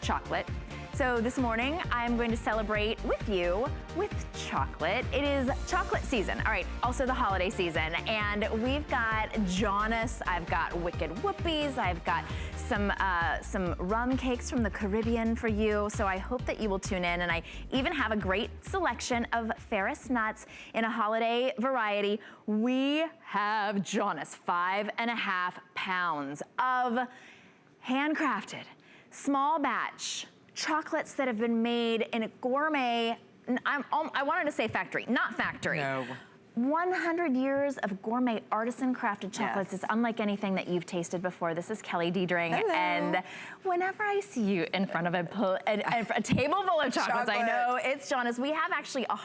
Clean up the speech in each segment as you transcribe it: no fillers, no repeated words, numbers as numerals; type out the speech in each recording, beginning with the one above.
chocolate. So this morning, I'm going to celebrate with you with chocolate. It is chocolate season. All right, also the holiday season. And we've got Giannios, I've got Wicked Whoopies, I've got some rum cakes from the Caribbean for you. So I hope that you will tune in. And I even have a great selection of Ferris nuts in a holiday variety. We have Giannios, 5.5 pounds of handcrafted, small batch chocolates that have been made in a gourmet, I wanted to say factory, not factory. No. 100 years of gourmet artisan crafted chocolates. Yes. It's unlike anything that you've tasted before. This is Kelly Diedring. Hello. And whenever I see you in front of a table full of chocolates, I know it's Giannios. We have actually a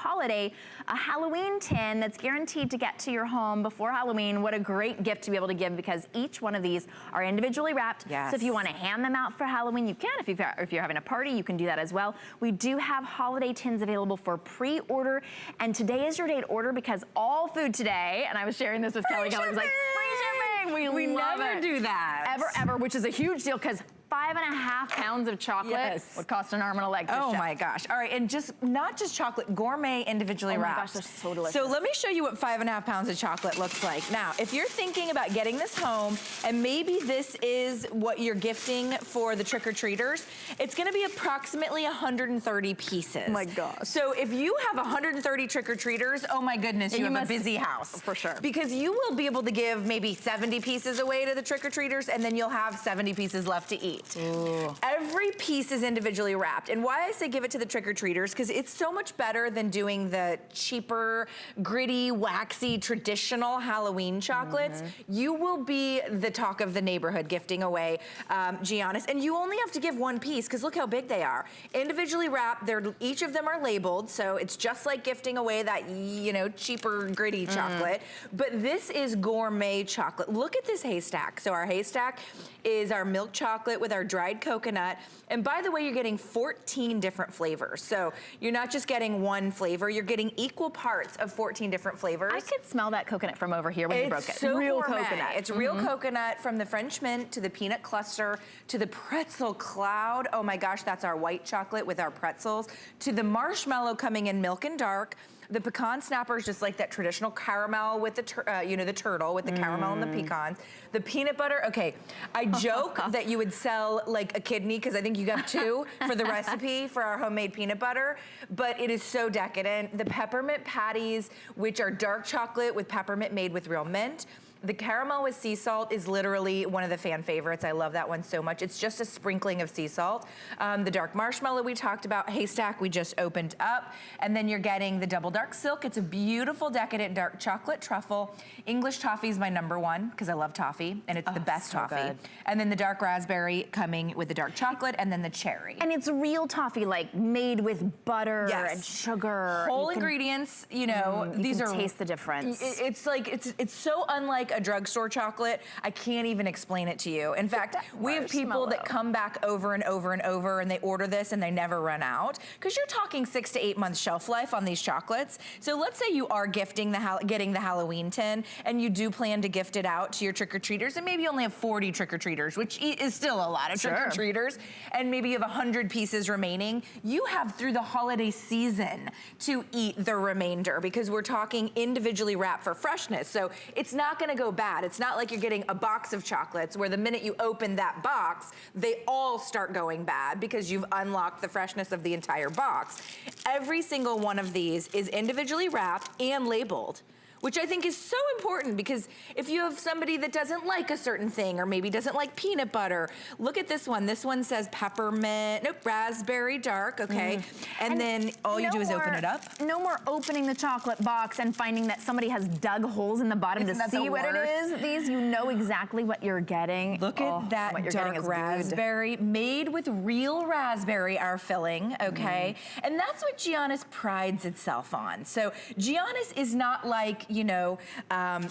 Halloween tin that's guaranteed to get to your home before Halloween. What a great gift to be able to give, because each one of these are individually wrapped. Yes. So if you want to hand them out for Halloween, you can. If you're having a party, you can do that as well. We do have holiday tins available for pre-order. And today is your day to order, because all food today, and I was sharing this with Kelly. Kelly was like, free shipping! We never do that. Ever, which is a huge deal, because 5.5 pounds of chocolate would cost an arm and a leg to ship. My gosh. All right, and not just chocolate, gourmet individually wrapped. Oh my gosh, they're so delicious. So let me show you what 5.5 pounds of chocolate looks like. Now, if you're thinking about getting this home, and maybe this is what you're gifting for the trick-or-treaters, it's gonna be approximately 130 pieces. Oh my gosh. So if you have 130 trick-or-treaters, oh my goodness, you have a busy house. For sure. Because you will be able to give maybe 70 pieces away to the trick-or-treaters, and then you'll have 70 pieces left to eat. Ooh. Every piece is individually wrapped. And why I say give it to the trick-or-treaters, because it's so much better than doing the cheaper, gritty, waxy, traditional Halloween chocolates. You will be the talk of the neighborhood gifting away Giannios. And you only have to give one piece, because look how big they are. Individually wrapped, each of them are labeled, so it's just like gifting away that, cheaper, gritty chocolate. But this is gourmet chocolate. Look at this haystack. So our haystack is our milk chocolate with our dried coconut. And by the way, you're getting 14 different flavors. So you're not just getting one flavor, you're getting equal parts of 14 different flavors. I could smell that coconut from over here when you broke it. So real gourmet. Coconut. It's real coconut, from the French mint to the peanut cluster to the pretzel cloud. Oh my gosh, that's our white chocolate with our pretzels, to the marshmallow coming in milk and dark. The pecan snapper is just like that traditional caramel with the turtle with the caramel and the pecans. The peanut butter, okay, I joke that you would sell like a kidney, because I think you got 2 for the recipe for our homemade peanut butter, but it is so decadent. The peppermint patties, which are dark chocolate with peppermint made with real mint. The caramel with sea salt is literally one of the fan favorites. I love that one so much. It's just a sprinkling of sea salt. The dark marshmallow we talked about, haystack we just opened up, and then you're getting the double dark silk. It's a beautiful decadent dark chocolate truffle. English toffee is my #1, because I love toffee, and it's the best toffee. Good. And then the dark raspberry coming with the dark chocolate, and then the cherry. And it's real toffee, like made with butter and sugar. Whole ingredients, these are taste the difference. It's like, it's so unlike a drugstore chocolate, I can't even explain it to you. In fact, we have people that come back over and over and over, and they order this and they never run out, because you're talking 6 to 8 months shelf life on these chocolates. So let's say you are gifting getting the Halloween tin, and you do plan to gift it out to your trick-or-treaters, and maybe you only have 40 trick-or-treaters, which is still a lot of trick-or-treaters, and maybe you have 100 pieces remaining. You have through the holiday season to eat the remainder, because we're talking individually wrapped for freshness. So it's not gonna go bad. It's not like you're getting a box of chocolates where the minute you open that box, they all start going bad, because you've unlocked the freshness of the entire box. Every single one of these is individually wrapped and labeled, which I think is so important, because if you have somebody that doesn't like a certain thing, or maybe doesn't like peanut butter, look at this one. This one says peppermint, raspberry dark, okay? And then all you do is open it up. No more opening the chocolate box and finding that somebody has dug holes in the bottom to see what it is. These, you know exactly what you're getting. Look at that dark raspberry, made with real raspberry, our filling, okay? And that's what Giannios prides itself on. So Giannios is not like, you know,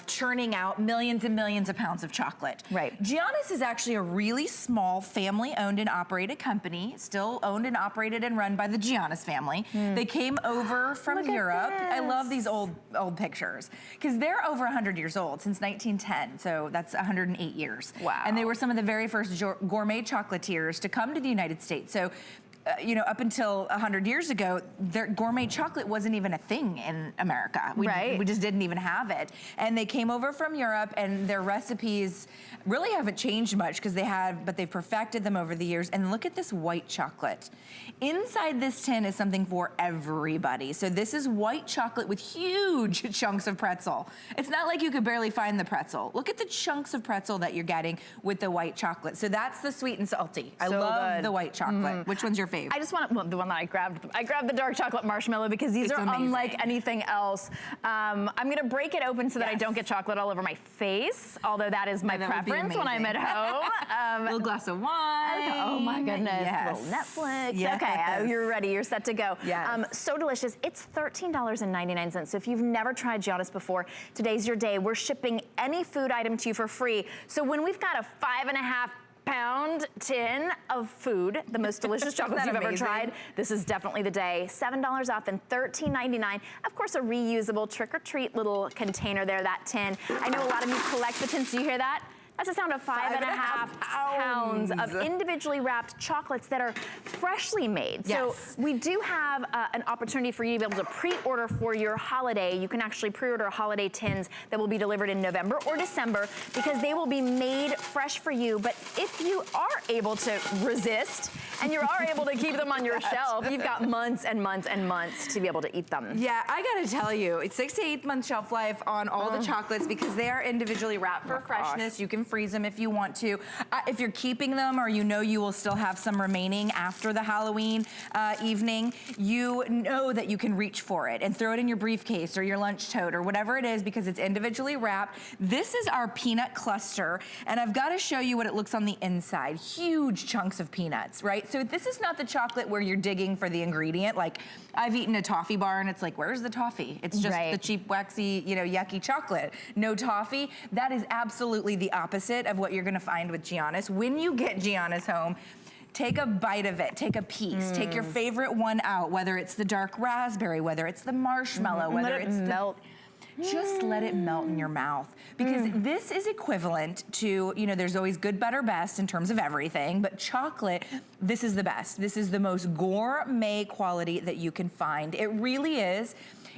churning out millions and millions of pounds of chocolate. Right. Giannios is actually a really small family-owned and operated company, still owned and operated and run by the Giannios family. They came over from Europe. I love these old pictures because they're over 100 years old since 1910, so that's 108 years. Wow. And they were some of the very first gourmet chocolatiers to come to the United States. So you know, up until 100 years ago, their gourmet chocolate wasn't even a thing in America. We just didn't even have it. And they came over from Europe, and their recipes really haven't changed much because but they've perfected them over the years. And look at this white chocolate. Inside this tin is something for everybody. So this is white chocolate with huge chunks of pretzel. It's not like you could barely find the pretzel. Look at the chunks of pretzel that you're getting with the white chocolate. So that's the sweet and salty. I love the white chocolate. Which one's your favorite? I just want, well, the one that I grabbed the dark chocolate marshmallow because these are unlike anything else. I'm gonna break it open so that I don't get chocolate all over my face, although that is my preference when I'm at home. A little glass of wine. Oh my goodness, a little Netflix. Yes. Okay, you're ready, you're set to go. Yes. So delicious, it's $13.99. So if you've never tried Giannios before, today's your day. We're shipping any food item to you for free. So when we've got a 5.5-pound tin of food, the most delicious chocolates you've ever tried, this is definitely the day. $7 off and $13.99. Of course, a reusable trick-or-treat little container there, that tin. I know a lot of you collect the tins. Do you hear that? That's the sound of 5.5 pounds of individually wrapped chocolates that are freshly made. So we do have an opportunity for you to be able to pre-order for your holiday. You can actually pre-order holiday tins that will be delivered in November or December because they will be made fresh for you. But if you are able to resist and you are able to keep them on your shelf, you've got months and months and months to be able to eat them. Yeah, I gotta tell you, it's 6 to 8 month shelf life on all the chocolates because they are individually wrapped for freshness. You can freeze them if you want to. If you're keeping them or you know you will still have some remaining after the Halloween evening, you know that you can reach for it and throw it in your briefcase or your lunch tote or whatever it is because it's individually wrapped. This is our peanut cluster, and I've got to show you what it looks on the inside. Huge chunks of peanuts, right? So this is not the chocolate where you're digging for the ingredient. Like I've eaten a toffee bar and it's like, where's the toffee? It's just the cheap, waxy, you know, yucky chocolate. No toffee. That is absolutely the opposite of what you're gonna find with Giannios. When you get Giannios home, take a bite of it, take a piece, take your favorite one out, whether it's the dark raspberry, whether it's the marshmallow, whether it's melt. Just let it melt in your mouth because this is equivalent to, you know, there's always good, better, best in terms of everything, but chocolate, this is the best. This is the most gourmet quality that you can find. It really is.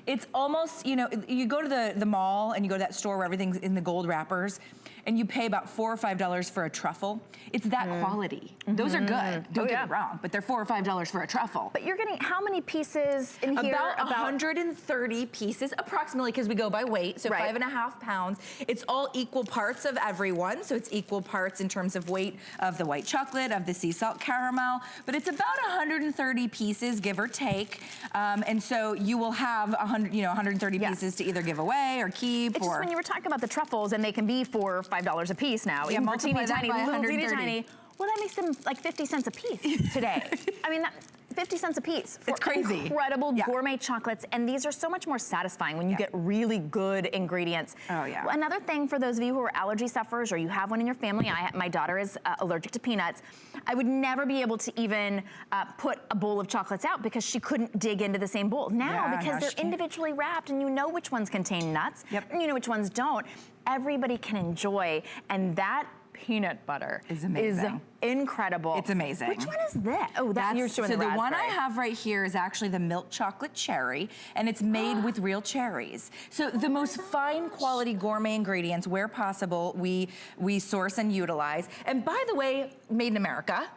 It's almost, you know, you go to the mall and you go to that store where everything's in the gold wrappers and you pay about $4 or $5 for a truffle. It's that quality. Those are good, don't get me wrong, but they're $4 or $5 for a truffle. But you're getting how many pieces in here? About 130 pieces, approximately, because we go by weight, so 5.5 pounds. It's all equal parts of every one, so it's equal parts in terms of weight of the white chocolate, of the sea salt caramel, but it's about 130 pieces, give or take, and so you will have 130 pieces to either give away or keep. It's just when you were talking about the truffles, and they can be $4 or $5 a piece now. Yeah, multiply that by 130. Well, that makes them like 50 cents a piece today. I mean, 50 cents a piece. It's crazy. Incredible gourmet chocolates, and these are so much more satisfying when you get really good ingredients. Oh yeah. Well, another thing for those of you who are allergy sufferers or you have one in your family, my daughter is allergic to peanuts, I would never be able to even put a bowl of chocolates out because she couldn't dig into the same bowl. Now, because they're individually wrapped and you know which ones contain nuts and you know which ones don't, everybody can enjoy, and that peanut butter is amazing. Is incredible. It's amazing. Which one is that? Oh, you're showing so the one I have right here is actually the milk chocolate cherry, and it's made with real cherries. So the most fine quality gourmet ingredients, where possible, we source and utilize. And by the way, made in America.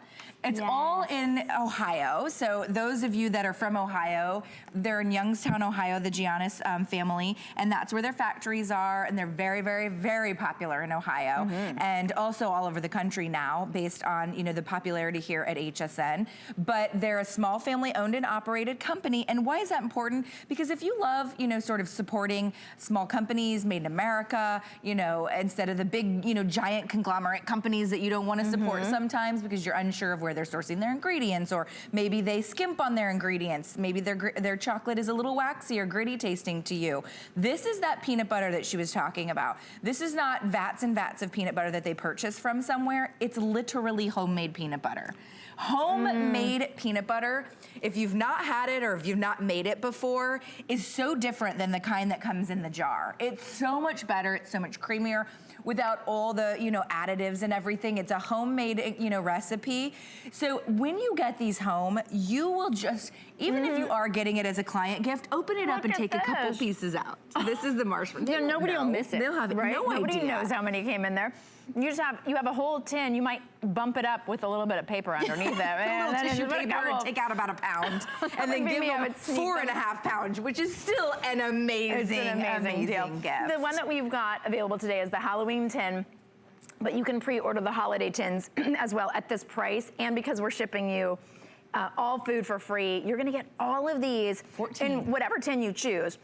It's all in Ohio. So those of you that are from Ohio, they're in Youngstown, Ohio, the Giannios family, and that's where their factories are, and they're very, very, very popular in Ohio, and also all over the country now, based on, you know, the popularity here at HSN. But they're a small family-owned and operated company, and why is that important? Because if you love, you know, sort of supporting small companies, made in America, you know, instead of the big, you know, giant conglomerate companies that you don't want to support sometimes because you're unsure of where where they're sourcing their ingredients, or maybe they skimp on their ingredients. Maybe their chocolate is a little waxy or gritty tasting to you. This is that peanut butter that she was talking about. This is not vats and vats of peanut butter that they purchase from somewhere. It's literally homemade peanut butter. Homemade peanut butter, if you've not had it or if you've not made it before, is so different than the kind that comes in the jar. It's so much better, it's so much creamier without all the, additives and everything. It's a homemade, recipe. So when you get these home, you will just, even if you are getting it as a client gift, open it up and take a couple pieces out. This is the marshmallow. Nobody will miss it. They'll have right? no idea. Nobody knows how many came in there. You have a whole tin. You might bump it up with a little bit of paper underneath it. A little tissue paper and take out about a pound, and then give them 4.5 pounds, which is still an amazing deal. Gift. The one that we've got available today is the Halloween tin, but you can pre-order the holiday tins as well at this price, and because we're shipping you all food for free, you're gonna get all of these 14. In whatever tin you choose.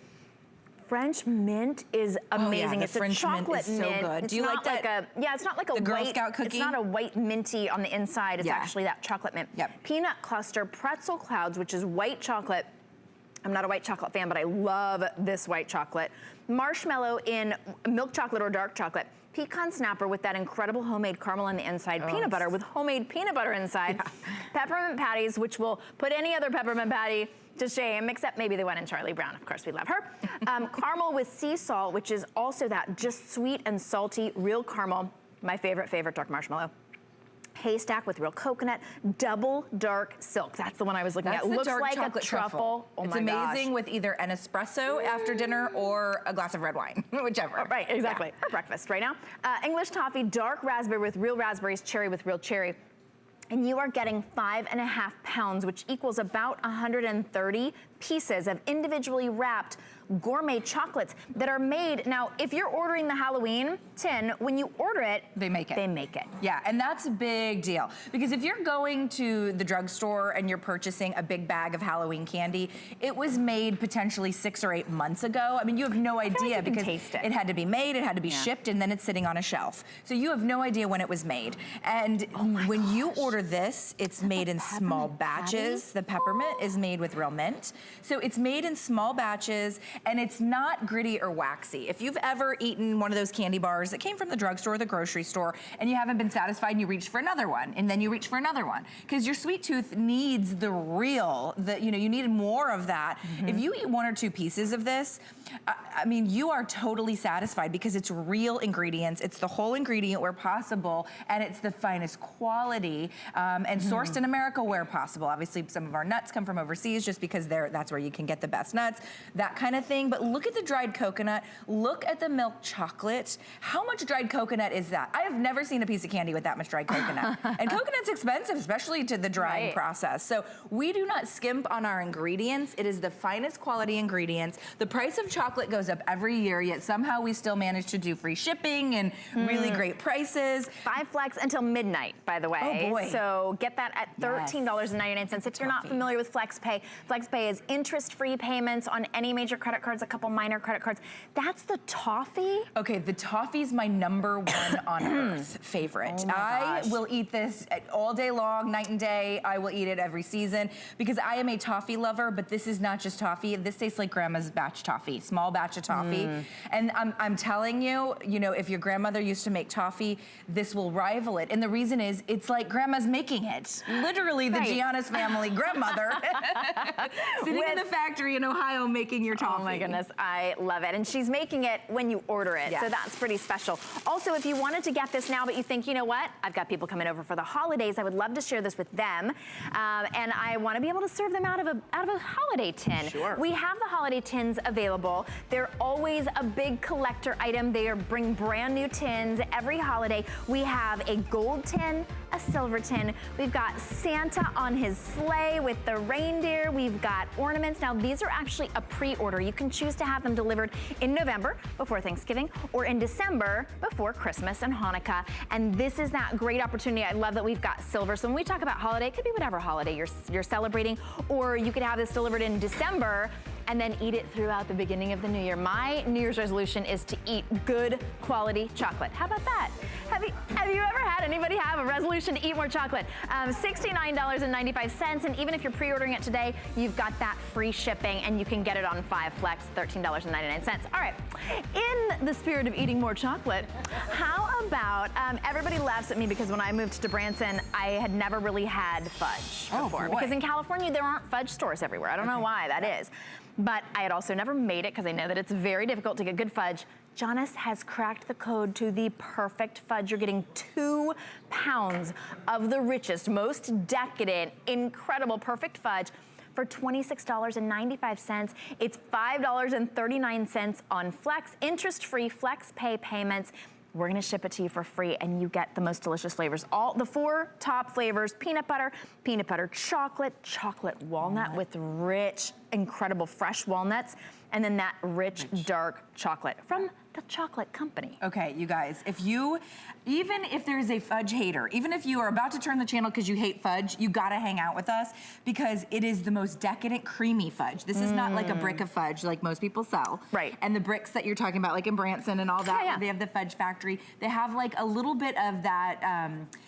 French mint is amazing. It's French a chocolate mint. Is so good. Do you like that? It's not like a Girl Scout cookie? It's not a white minty on the inside. It's actually that chocolate mint. Yep. Peanut cluster pretzel clouds, which is white chocolate. I'm not a white chocolate fan, but I love this white chocolate. Marshmallow in milk chocolate or dark chocolate. Pecan snapper with that incredible homemade caramel on the inside. Peanut butter with homemade peanut butter inside. Peppermint patties, which will put any other peppermint patty to shame, except maybe the one in Charlie Brown. Of course, we love her. Caramel with sea salt, which is also that just sweet and salty, real caramel. My favorite dark marshmallow. Haystack with real coconut, double dark silk. That's the one I was looking at. Looks like a truffle. Oh it's amazing with either an espresso after dinner or a glass of red wine, whichever. Right, exactly. Or breakfast right now. English toffee, dark raspberry with real raspberries, cherry with real cherry. And you are getting 5.5 pounds, which equals about 130 pieces of individually wrapped gourmet chocolates that are made. Now, if you're ordering the Halloween tin, when you order it, they make it. They make it. Yeah, and that's a big deal. Because if you're going to the drugstore and you're purchasing a big bag of Halloween candy, it was made potentially 6 or 8 months ago. I mean, you have no idea because it had to be made, it had to be shipped, and then it's sitting on a shelf. So you have no idea when it was made. And when you order this, it's made in small batches. The peppermint is made with real mint. So it's made in small batches, and it's not gritty or waxy. If you've ever eaten one of those candy bars that came from the drugstore or the grocery store, and you haven't been satisfied and you reach for another one, and then you reach for another one, because your sweet tooth needs the real, you need more of that. If you eat 1 or 2 pieces of this, I mean, you are totally satisfied because it's real ingredients. It's the whole ingredient where possible, and it's the finest quality, and sourced in America where possible. Obviously, some of our nuts come from overseas just because that's where you can get the best nuts, that kind of thing. But look at the dried coconut. Look at the milk chocolate. How much dried coconut is that? I have never seen a piece of candy with that much dried coconut. And coconut's expensive, especially to the drying process. So we do not skimp on our ingredients. It is the finest quality ingredients. The price of chocolate goes up every year, yet somehow we still manage to do free shipping and really great prices. 5 flex until midnight, by the way. Oh boy. So get that at $13.99. If you're not familiar with FlexPay, FlexPay is interest-free payments on any major credit cards, a couple minor credit cards. That's the toffee? Okay, the toffee's my #1 on earth favorite. Oh my gosh. I will eat this all day long, night and day. I will eat it every season because I am a toffee lover, but this is not just toffee. This tastes like grandma's batch toffee, small batch of toffee. And I'm telling you, if your grandmother used to make toffee, this will rival it. And the reason is, it's like grandma's making it. Literally the Giannios family grandmother sitting in the factory in Ohio making your toffee. Oh my goodness, I love it. And she's making it when you order it, so that's pretty special. Also, if you wanted to get this now, but you think, you know what, I've got people coming over for the holidays, I would love to share this with them, and I want to be able to serve them out of a holiday tin. Sure. We have the holiday tins available. They're always a big collector item. They bring brand new tins every holiday. We have a gold tin, a silver tin. We've got Santa on his sleigh with the reindeer. We've got ornaments. Now, these are actually a pre-order. You can choose to have them delivered in November before Thanksgiving or in December before Christmas and Hanukkah. And this is that great opportunity. I love that we've got silver. So when we talk about holiday, it could be whatever holiday you're celebrating, or you could have this delivered in December and then eat it throughout the beginning of the new year. My New Year's resolution is to eat good quality chocolate. How about that? Have you ever had anybody have a resolution to eat more chocolate? $69.95, and even if you're pre-ordering it today, you've got that free shipping, and you can get it on 5 Flex, $13.99. All right, in the spirit of eating more chocolate, how about, everybody laughs at me because when I moved to Branson, I had never really had fudge before. Because in California, there aren't fudge stores everywhere. I don't know why that is. But I had also never made it because I know that it's very difficult to get good fudge. Giannios has cracked the code to the perfect fudge. You're getting 2 pounds of the richest, most decadent, incredible, perfect fudge for $26.95. It's $5.39 on Flex, interest-free Flex Pay payments. We're gonna ship it to you for free, and you get the most delicious flavors. All the 4 top flavors: peanut butter chocolate, chocolate walnut with rich, incredible fresh walnuts, and then that rich, dark chocolate from the chocolate company. Okay, you guys, even if there's a fudge hater, even if you are about to turn the channel because you hate fudge, you gotta hang out with us because it is the most decadent, creamy fudge. This is not like a brick of fudge like most people sell. Right. And the bricks that you're talking about, like in Branson and all that, they have the Fudge Factory. They have like a little bit of that,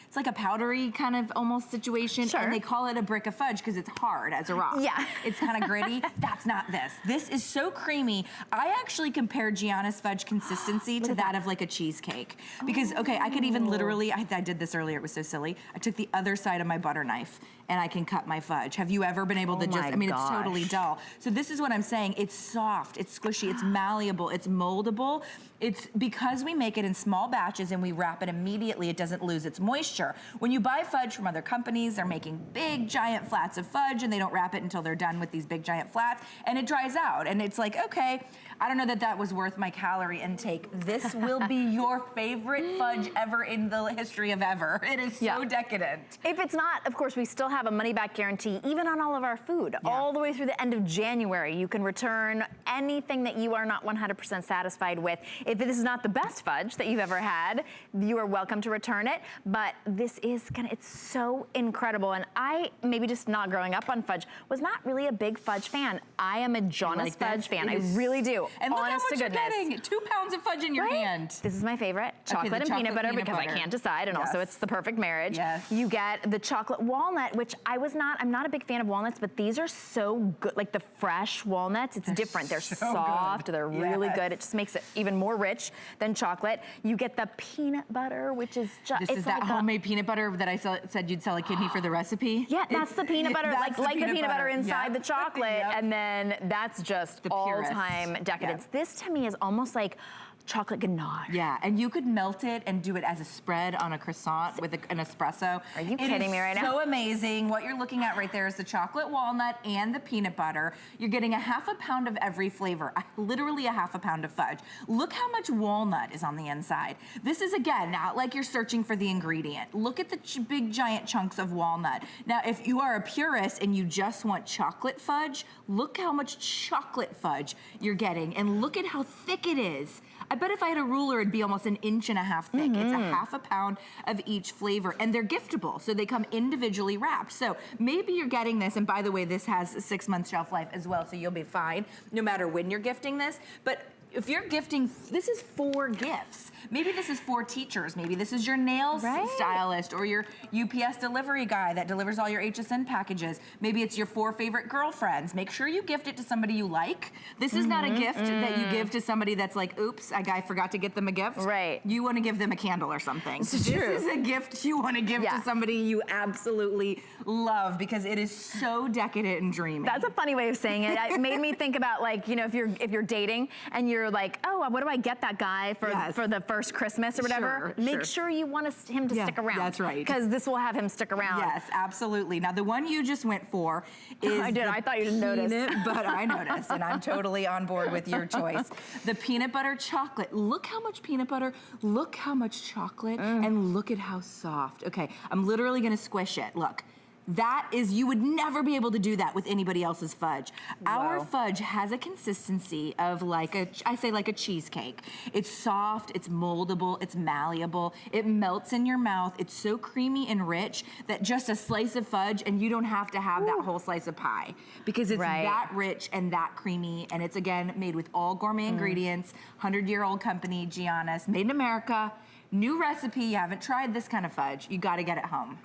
it's like a powdery kind of almost situation. Sure. And they call it a brick of fudge because it's hard as a rock. Yeah. It's kind of gritty. That's not this. This is so creamy. I actually compared Giannios fudge consistency to that of like a cheesecake. Because, okay, I could even literally, I did this earlier, it was so silly. I took the other side of my butter knife and I can cut my fudge. Have you ever been able to just, I mean, it's totally dull. So this is what I'm saying. It's soft, it's squishy, it's malleable, it's moldable. It's because we make it in small batches and we wrap it immediately, it doesn't lose its moisture. When you buy fudge from other companies, they're making big giant flats of fudge and they don't wrap it until they're done with these big giant flats and it dries out. And it's like, okay, I don't know that that was worth my calorie intake. This will be your favorite fudge ever in the history of ever. It is so decadent. If it's not, of course, we still have a money-back guarantee, even on all of our food. All the way through the end of January, you can return anything that you are not 100% satisfied with. If this is not the best fudge that you've ever had, you are welcome to return it. But this is it's so incredible. And I, maybe just not growing up on fudge, was not really a big fudge fan. I am a Giannios fudge fan. I really do. And look honest how much to goodness. You're getting. 2 pounds of fudge in your hand. This is my favorite. Chocolate and peanut butter because I can't decide, and also it's the perfect marriage. You get the chocolate walnut, which I'm not a big fan of walnuts, but these are so good. Like the fresh walnuts, it's different. They're soft, they're really good. It just makes it even more rich than chocolate. You get the peanut butter, which is just, this is that homemade peanut butter that I said you'd sell a kidney for the recipe? Yeah, that's the peanut butter, like the peanut butter inside the chocolate, and then that's just the all-time decadence. This to me is almost like chocolate ganache. Yeah, and you could melt it and do it as a spread on a croissant with an espresso. Are you kidding me right now? So amazing. What you're looking at right there is the chocolate walnut and the peanut butter. You're getting a ½ pound of every flavor, literally a ½ pound of fudge. Look how much walnut is on the inside. This is, again, not like you're searching for the ingredient. Look at the big giant chunks of walnut. Now, if you are a purist and you just want chocolate fudge, look how much chocolate fudge you're getting, and look at how thick it is. I bet if I had a ruler, it'd be almost 1.5 inches thick. It's a ½ pound of each flavor, and they're giftable, so they come individually wrapped. So maybe you're getting this, and by the way, this has a 6-month shelf life as well, so you'll be fine no matter when you're gifting this. But if you're gifting, this is 4 gifts. Maybe this is 4 teachers. Maybe this is your nails stylist or your UPS delivery guy that delivers all your HSN packages. Maybe it's your 4 favorite girlfriends. Make sure you gift it to somebody you like. This is not a gift that you give to somebody that's like, oops, I forgot to get them a gift. Right. You want to give them a candle or something. This is a gift you want to give to somebody you absolutely love because it is so decadent and dreamy. That's a funny way of saying it. It made me think about, like, you know, if you're dating and you're like, oh, what do I get that guy for the first Christmas or whatever? Make sure you want him to stick around. That's right. Because this will have him stick around. Yes, absolutely. Now, the one you just went for is I thought you didn't notice. But I noticed, and I'm totally on board with your choice. The peanut butter chocolate. Look how much peanut butter, look how much chocolate, and look at how soft. Okay, I'm literally gonna squish it. Look. That is, you would never be able to do that with anybody else's fudge. Our fudge has a consistency of like I say like a cheesecake. It's soft, it's moldable, it's malleable, it melts in your mouth. It's so creamy and rich that just a slice of fudge and you don't have to have that whole slice of pie because it's that rich and that creamy, and it's, again, made with all gourmet ingredients, 100-year-old company, Giannios, made in America. new recipe, you haven't tried this kind of fudge, you gotta get it home.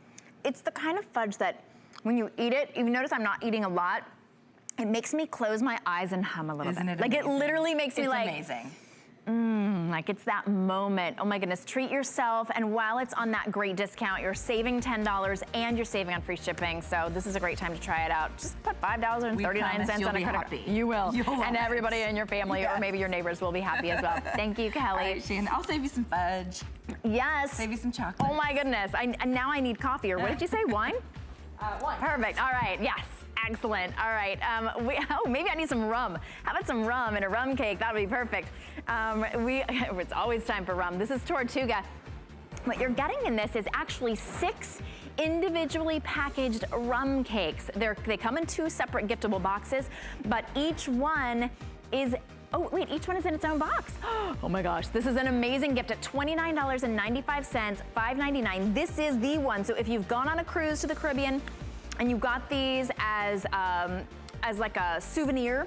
It's the kind of fudge that when you eat it, you notice I'm not eating a lot, it makes me close my eyes and hum a little Isn't bit. it Like amazing? it literally makes me like, it's amazing. Like it's that moment. Oh my goodness, treat yourself. And while it's on that great discount, you're saving $10 and you're saving on free shipping. So this is a great time to try it out. Just put $5.39 on a credit card. You will. And everybody in your family or maybe your neighbors will be happy as well. Thank you, Kelly. All right, Shannon, I'll save you some fudge. Yes. Save you some chocolate. Oh my goodness. Now I need coffee, or what did you say, wine? Wine. Perfect, all right, yes. Excellent. All right. Maybe I need some rum. How about some rum and a rum cake? That would be perfect. It's always time for rum. This is Tortuga. What you're getting in this is actually 6 individually packaged rum cakes. They come in 2 separate giftable boxes, but each one is each one is in its own box. Oh my gosh, this is an amazing gift at $29.95, $5.99. This is the one. So if you've gone on a cruise to the Caribbean and you got these as like a souvenir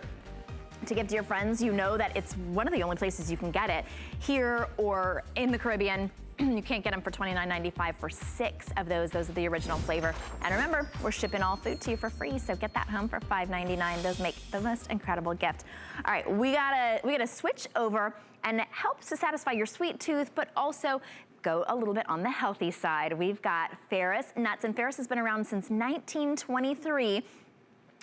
to give to your friends, you know that it's one of the only places you can get it here or in the Caribbean. You can't get them for $29.95 for 6 of those. Those are the original flavor. And remember, we're shipping all food to you for free, so get that home for $5.99. Those make the most incredible gift. All right, we gotta switch over, and it helps to satisfy your sweet tooth, but also go a little bit on the healthy side. We've got Ferris nuts, and Ferris has been around since 1923.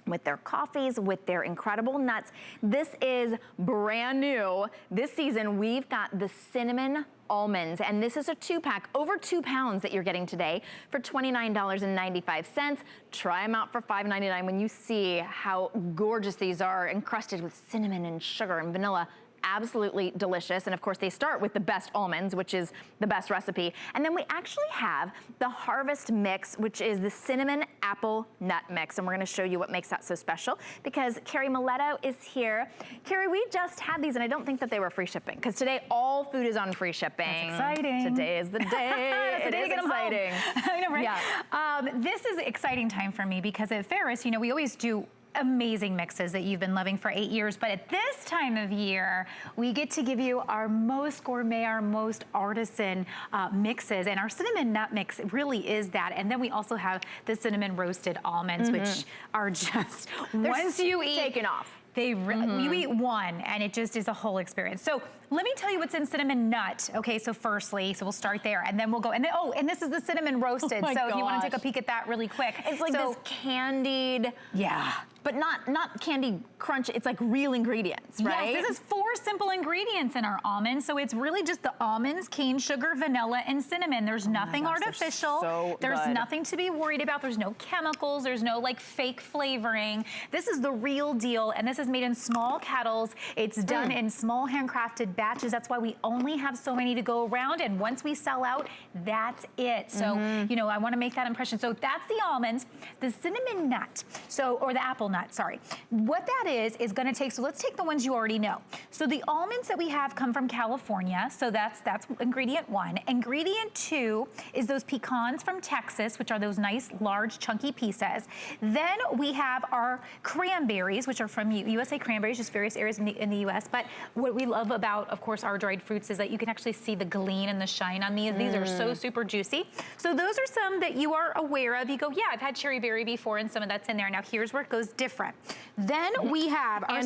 With their coffees, with their incredible nuts. This is brand new. This season, we've got the cinnamon almonds, and this is a 2-pack, over 2 pounds that you're getting today for $29.95. Try them out for $5.99 when you see how gorgeous these are, encrusted with cinnamon and sugar and vanilla. Absolutely delicious. And of course, they start with the best almonds, which is the best recipe. And then we actually have the Harvest Mix, which is the cinnamon apple nut mix. And we're gonna show you what makes that so special because Carrie Miletto is here. Carrie, we just had these and I don't think that they were free shipping because today all food is on free shipping. That's exciting. Today is the day. It is exciting. I know, right? Yeah. This is an exciting time for me because at Ferris, you know, we always do amazing mixes that you've been loving for 8 years, but at this time of year, we get to give you our most gourmet, our most artisan mixes, and our cinnamon nut mix really is that. And then we also have the cinnamon roasted almonds, which are just, once you eat, taken off. You eat one and it just is a whole experience. So let me tell you what's in cinnamon nut. Okay, so firstly, so we'll start there and then we'll go, and then, and this is the cinnamon roasted. So if you want to take a peek at that really quick. It's like this candied. Yeah. But not candied crunch, it's like real ingredients, right? Yes, this is 4 simple ingredients in our almonds. So it's really just the almonds, cane sugar, vanilla, and cinnamon. There's nothing artificial. There's nothing to be worried about. There's no chemicals. There's no like fake flavoring. This is the real deal. And this is made in small kettles. It's done in small handcrafted batches. That's why we only have so many to go around. And once we sell out, that's it. So, you know, I want to make that impression. So that's the almonds, the cinnamon nut, or the apple nut, sorry. What that is going to take, so let's take the ones you already know. So the almonds that we have come from California, so that's ingredient 1. Ingredient 2 is those pecans from Texas, which are those nice, large, chunky pieces. Then we have our cranberries, which are from USA cranberries, just various areas in the US. But what we love about, of course, our dried fruits is that you can actually see the gleam and the shine on these. These are so super juicy. So those are some that you are aware of. You go, yeah, I've had cherry berry before, and some of that's in there. Now here's where it goes different. Then we have our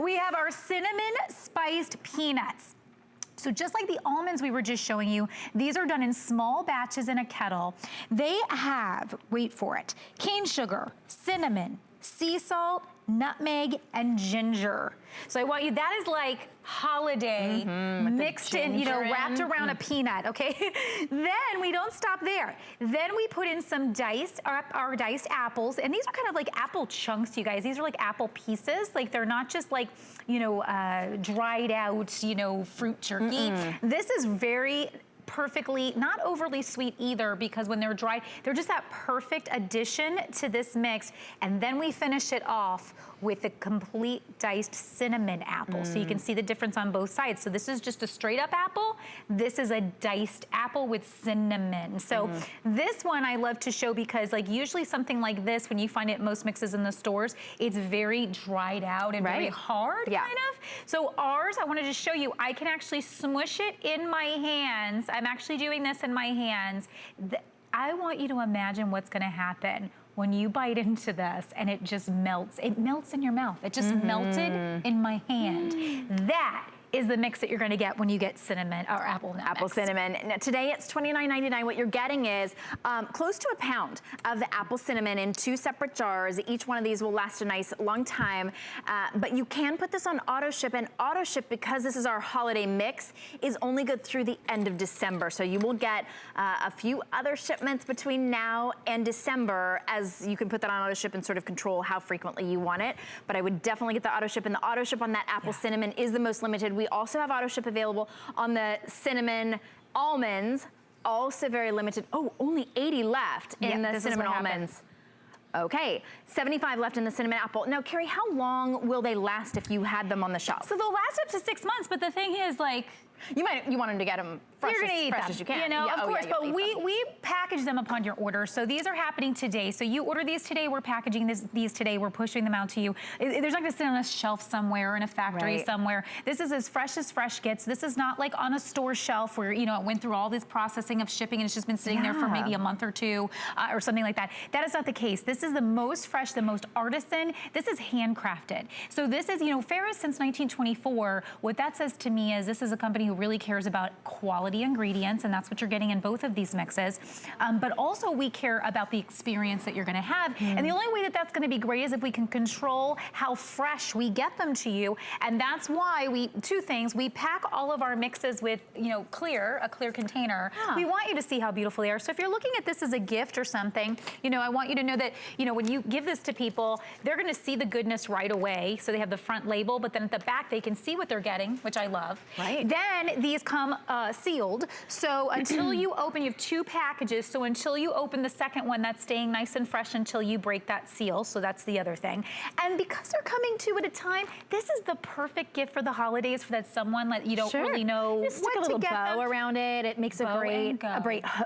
we have our cinnamon spiced peanuts. So just like the almonds we were just showing you, these are done in small batches in a kettle. They have, wait for it, cane sugar, cinnamon, sea salt, nutmeg, and ginger. So I want you, that is like holiday mixed in, you know, wrapped around a peanut, okay? Then we don't stop there. Then we put in some our diced apples, and these are kind of like apple chunks, you guys. These are like apple pieces. Like they're not just like, you know, dried out, you know, fruit jerky. This is very perfectly, not overly sweet either, because when they're dried, they're just that perfect addition to this mix. And then we finish it off with a complete diced cinnamon apple. So you can see the difference on both sides. So this is just a straight up apple. This is a diced apple with cinnamon. So this one I love to show because like usually something like this, when you find it in most mixes in the stores, it's very dried out and very hard kind of. So ours, I wanted to show you, I can actually smush it in my hands. I'm actually doing this in my hands. I want you to imagine what's gonna happen when you bite into this and it just melts. It melts in your mouth. It just melted in my hand. That is the mix that you're gonna get when you get cinnamon or apple nut Apple mix. cinnamon. Now, today it's $29.99. What you're getting is close to a pound of the apple cinnamon in 2 separate jars. Each one of these will last a nice long time, but you can put this on auto ship, and auto ship, because this is our holiday mix, is only good through the end of December. So you will get a few other shipments between now and December, as you can put that on auto ship and sort of control how frequently you want it. But I would definitely get the auto ship, and the auto ship on that apple cinnamon is the most limited. We also have auto ship available on the cinnamon almonds, also very limited. Oh, only 80 left in the cinnamon almonds. Okay, 75 left in the cinnamon apple. Now, Carrie, how long will they last if you had them on the shelf? So they'll last up to 6 months, but the thing is, like, you want them to get them fresh, as you can. You know, of course, but we package them upon your order. So these are happening today. So you order these today, we're packaging these today, we're pushing them out to you. There's not gonna sit on a shelf somewhere in a factory somewhere. This is as fresh gets. This is not like on a store shelf where, you know, it went through all this processing of shipping and it's just been sitting there for maybe a month or two or something like that. That is not the case. This is the most fresh, the most artisan. This is handcrafted. So this is, you know, Ferris since 1924, what that says to me is this is a company who really cares about quality ingredients, and that's what you're getting in both of these mixes. But also we care about the experience that you're gonna have. And the only way that that's gonna be great is if we can control how fresh we get them to you. And that's why two things, we pack all of our mixes with, you know, a clear container. We want you to see how beautiful they are. So if you're looking at this as a gift or something, you know, I want you to know that, you know, when you give this to people, they're gonna see the goodness right away. So they have the front label, but then at the back, they can see what they're getting, which I love. Then these come sealed. So until you open, you have 2 packages. So until you open the second one, that's staying nice and fresh until you break that seal. So that's the other thing. And because they're coming 2 at a time, this is the perfect gift for the holidays for that someone that you don't really know Just stick a little bow around it. It makes a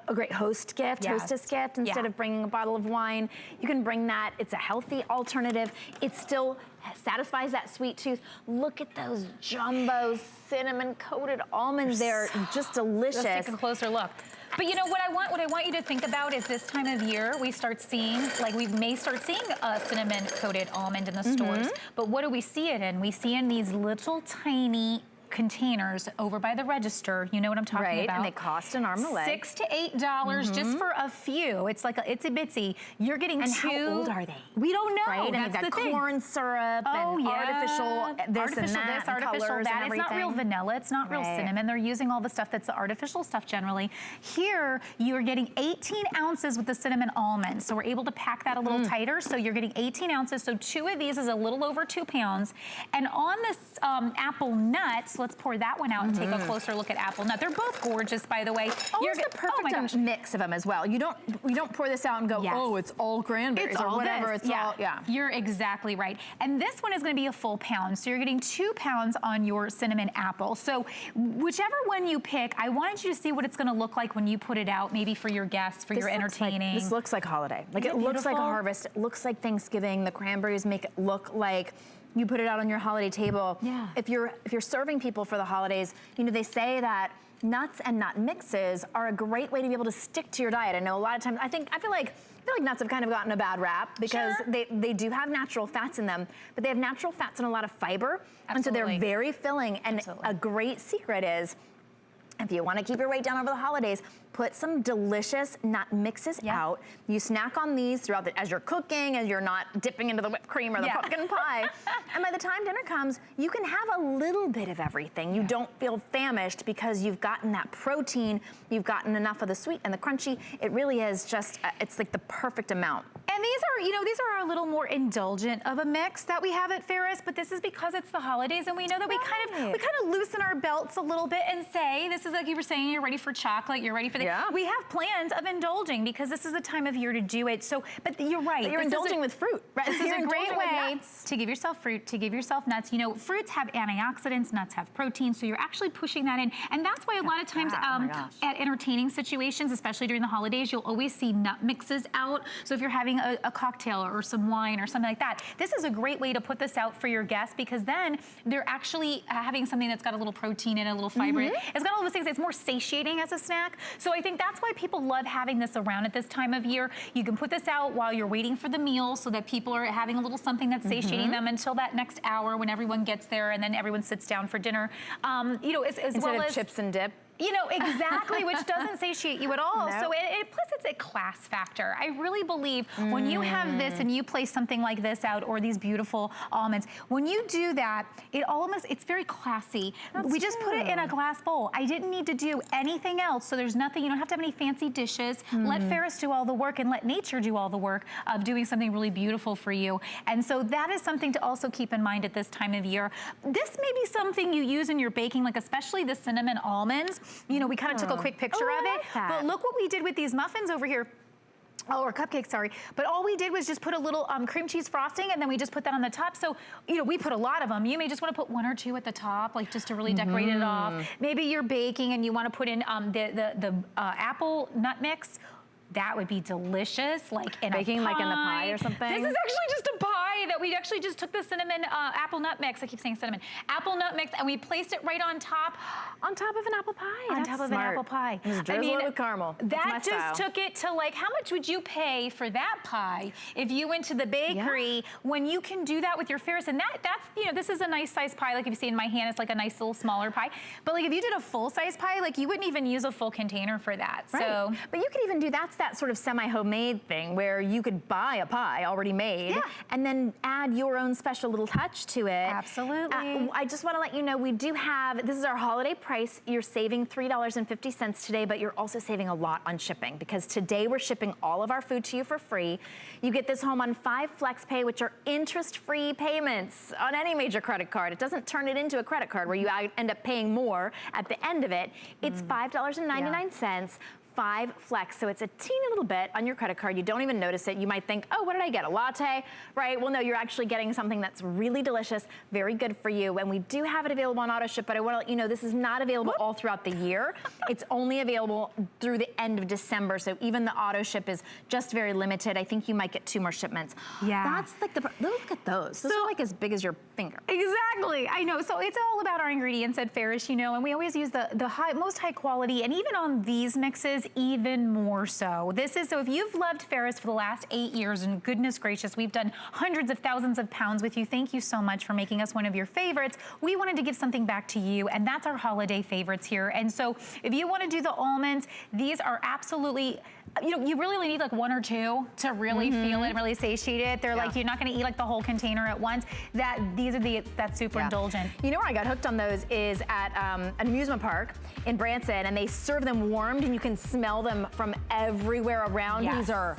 great host gift, hostess gift. Instead of bringing a bottle of wine, you can bring that. It's a healthy alternative. It still satisfies that sweet tooth. Look at those jumbo cinnamon coated almonds. They're just delicious. Let's take a closer look. But you know what I want you to think about is this time of year we start seeing, like we may start seeing a cinnamon coated almond in the stores. But what do we see it in? We see in these little tiny containers over by the register. You know what I'm talking about. And they cost an arm and a leg. $6 to $8 just for a few. It's like a itsy bitsy. You're getting and 2. How old are they? We don't know. Right? And they've got corn syrup and artificial this and that, artificial that. It's not real vanilla. It's not real cinnamon. They're using all the stuff that's the artificial stuff generally. Here, you're getting 18 ounces with the cinnamon almonds. So we're able to pack that a little tighter. So you're getting 18 ounces. So 2 of these is a little over 2 pounds. And on this apple nuts, let's pour that one out and take a closer look at apple nut. They're both gorgeous, by the way. You're the perfect mix of them as well. You don't pour this out and go, oh, it's all cranberries or whatever. It's all, You're exactly right. And this one is going to be a full pound. So you're getting 2 pounds on your cinnamon apple. So whichever one you pick, I wanted you to see what it's going to look like when you put it out, maybe for your guests, for your entertaining. This looks like holiday. Like it looks like a harvest. It looks like Thanksgiving. The cranberries make it look like you put it out on your holiday table. If you're serving people for the holidays, you know, they say that nuts and nut mixes are a great way to be able to stick to your diet. I know a lot of times, I feel like nuts have kind of gotten a bad rap because they do have natural fats in them, but they have natural fats and a lot of fiber. And so they're very filling. And a great secret is, if you want to keep your weight down over the holidays, put some delicious nut mixes out. You snack on these throughout as you're cooking, and you're not dipping into the whipped cream or the pumpkin pie. And by the time dinner comes, you can have a little bit of everything. You don't feel famished because you've gotten that protein, you've gotten enough of the sweet and the crunchy. It really is just, it's like the perfect amount. And these are, you know, these are a little more indulgent of a mix that we have at Ferris, but this is because it's the holidays, and we know that we kind of loosen our belts a little bit and say, this is like you were saying, you're ready for chocolate, you're ready for the, we have plans of indulging because this is the time of year to do it. So, but you're right. But you're indulging with fruit, right? This is a great way to give yourself fruit, to give yourself nuts. You know, fruits have antioxidants, nuts have protein, so you're actually pushing that in. And that's why a lot of times at entertaining situations, especially during the holidays, you'll always see nut mixes out. So if you're having a cocktail or some wine or something like that, this is a great way to put this out for your guests, because then they're actually having something that's got a little protein and a little fiber. It's got all those things. It's more satiating as a snack. So I think that's why people love having this around at this time of year. You can put this out while you're waiting for the meal so that people are having a little something that's satiating them until that next hour when everyone gets there and then everyone sits down for dinner. You know, as Instead well of as chips and dip. You know, exactly, which doesn't satiate you at all. So plus it's a class factor. I really believe when you have this and you place something like this out, or these beautiful almonds, when you do that, it's very classy. We just put it in a glass bowl. I didn't need to do anything else, so there's nothing, you don't have to have any fancy dishes. Let Ferris do all the work and let nature do all the work of doing something really beautiful for you. And so that is something to also keep in mind at this time of year. This may be something you use in your baking, like especially the cinnamon almonds. You know, we kind of took a quick picture of it, but look what we did with these muffins over here. Or cupcakes, sorry. But all we did was just put a little cream cheese frosting, and then we just put that on the top. So, you know, we put a lot of them. You may just want to put one or two at the top, like just to really decorate it off. Maybe you're baking and you want to put in the apple nut mix. That would be delicious, like in baking, a pie. like in the pie or something. This is actually just a pie that we actually just took the cinnamon apple nut mix. I keep saying cinnamon. Apple nut mix, and we placed it right on top. On top of an apple pie. On top of an apple pie. Just drizzle it with caramel. That just took it to, like, how much would you pay for that pie if you went to the bakery when you can do that with your Ferris? And that's, you know, this is a nice size pie. Like if you see in my hand, it's like a nice little smaller pie. But like if you did a full size pie, like you wouldn't even use a full container for that. Right. So, but you could even do, that's that sort of semi-homemade thing where you could buy a pie already made and then add your own special little touch to it. Absolutely. I just want to let you know, we do have, this is our holiday price. You're saving $3.50 today, but you're also saving a lot on shipping, because today we're shipping all of our food to you for free. You get this home on 5 FlexPay, which are interest-free payments on any major credit card. It doesn't turn it into a credit card where you end up paying more at the end of it. It's $5.99. 5 Flex, so it's a teeny little bit on your credit card. You don't even notice it. You might think, oh, what did I get, a latte? Right, well, no, you're actually getting something that's really delicious, very good for you, and we do have it available on auto ship, but I want to let you know this is not available all throughout the year. It's only available through the end of December, so even the auto ship is just very limited. I think you might get 2 more shipments. Yeah. That's like look at those. Those are like as big as your finger. Exactly, I know. So it's all about our ingredients at Ferris, you know, and we always use the most high quality, and even on these mixes, even more so. So if you've loved Ferris for the last 8 years, and goodness gracious, we've done hundreds of thousands of pounds with you. Thank you so much for making us one of your favorites. We wanted to give something back to you, and that's our holiday favorites here. And so if you want to do the almonds, these are absolutely, you know, you really only need like 1 or 2 to really feel it and really satiate it. They're like, you're not going to eat like the whole container at once. That's super indulgent. You know where I got hooked on those is at an amusement park in Branson, and they serve them warmed, and you can smell them from everywhere around. These are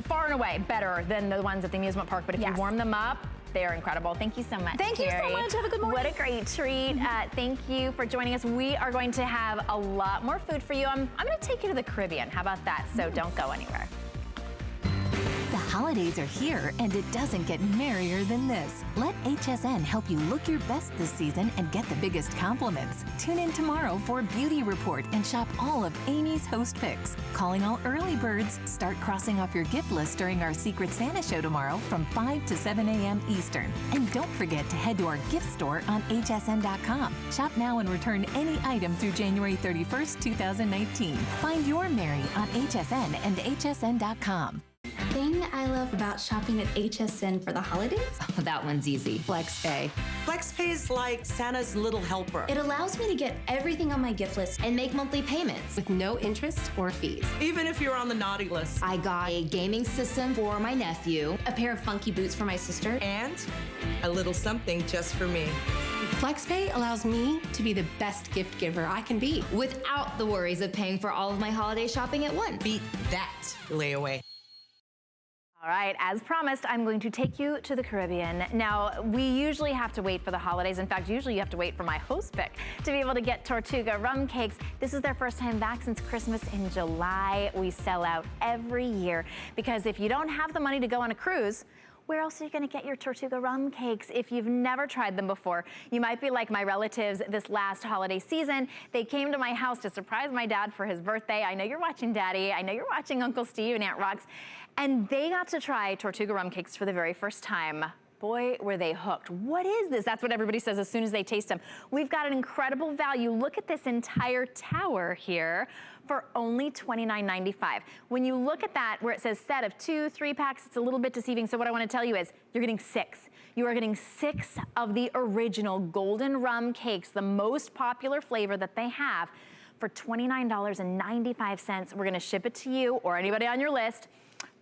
far and away better than the ones at the amusement park, but if you warm them up, they are incredible. Thank you so much, Thank you so much. Have a good morning. What a great treat. Thank you for joining us. We are going to have a lot more food for you. I'm going to take you to the Caribbean. How about that? So don't go anywhere. The holidays are here, and it doesn't get merrier than this. Let HSN help you look your best this season and get the biggest compliments. Tune in tomorrow for Beauty Report and shop all of Amy's host picks. Calling all early birds, start crossing off your gift list during our Secret Santa show tomorrow from 5 to 7 a.m. Eastern. And don't forget to head to our gift store on hsn.com. Shop now and return any item through January 31st, 2019. Find your Merry on HSN and hsn.com. Thing I love about shopping at HSN for the holidays? Oh, that one's easy. FlexPay. FlexPay is like Santa's little helper. It allows me to get everything on my gift list and make monthly payments With no interest or fees. Even if you're on the naughty list. I got a gaming system for my nephew. a pair of funky boots for my sister. And a little something just for me. FlexPay allows me to be the best gift giver I can be. Without the worries of paying for all of my holiday shopping at once. Beat that layaway. All right, as promised, I'm going to take you to the Caribbean. Now, we usually have to wait for the holidays. In fact, usually you have to wait for my host pick to be able to get Tortuga rum cakes. This is their first time back since Christmas in July. We sell out every year because if you don't have the money to go on a cruise, where else are you gonna get your Tortuga rum cakes if you've never tried them before? You might be like my relatives this last holiday season. They came to my house to surprise my dad for his birthday. I know you're watching, Daddy. I know you're watching Uncle Steve and Aunt Rox. And they got to try Tortuga rum cakes for the very first time. Boy, were they hooked. What is this? That's what everybody says as soon as they taste them. We've got an incredible value. Look at this entire tower here for only $29.95. When you look at that, where it says set of 2, 3 packs, it's a little bit deceiving. So what I want to tell you is you're getting 6. You are getting 6 of the original golden rum cakes, the most popular flavor that they have, for $29.95. We're going to ship it to you or anybody on your list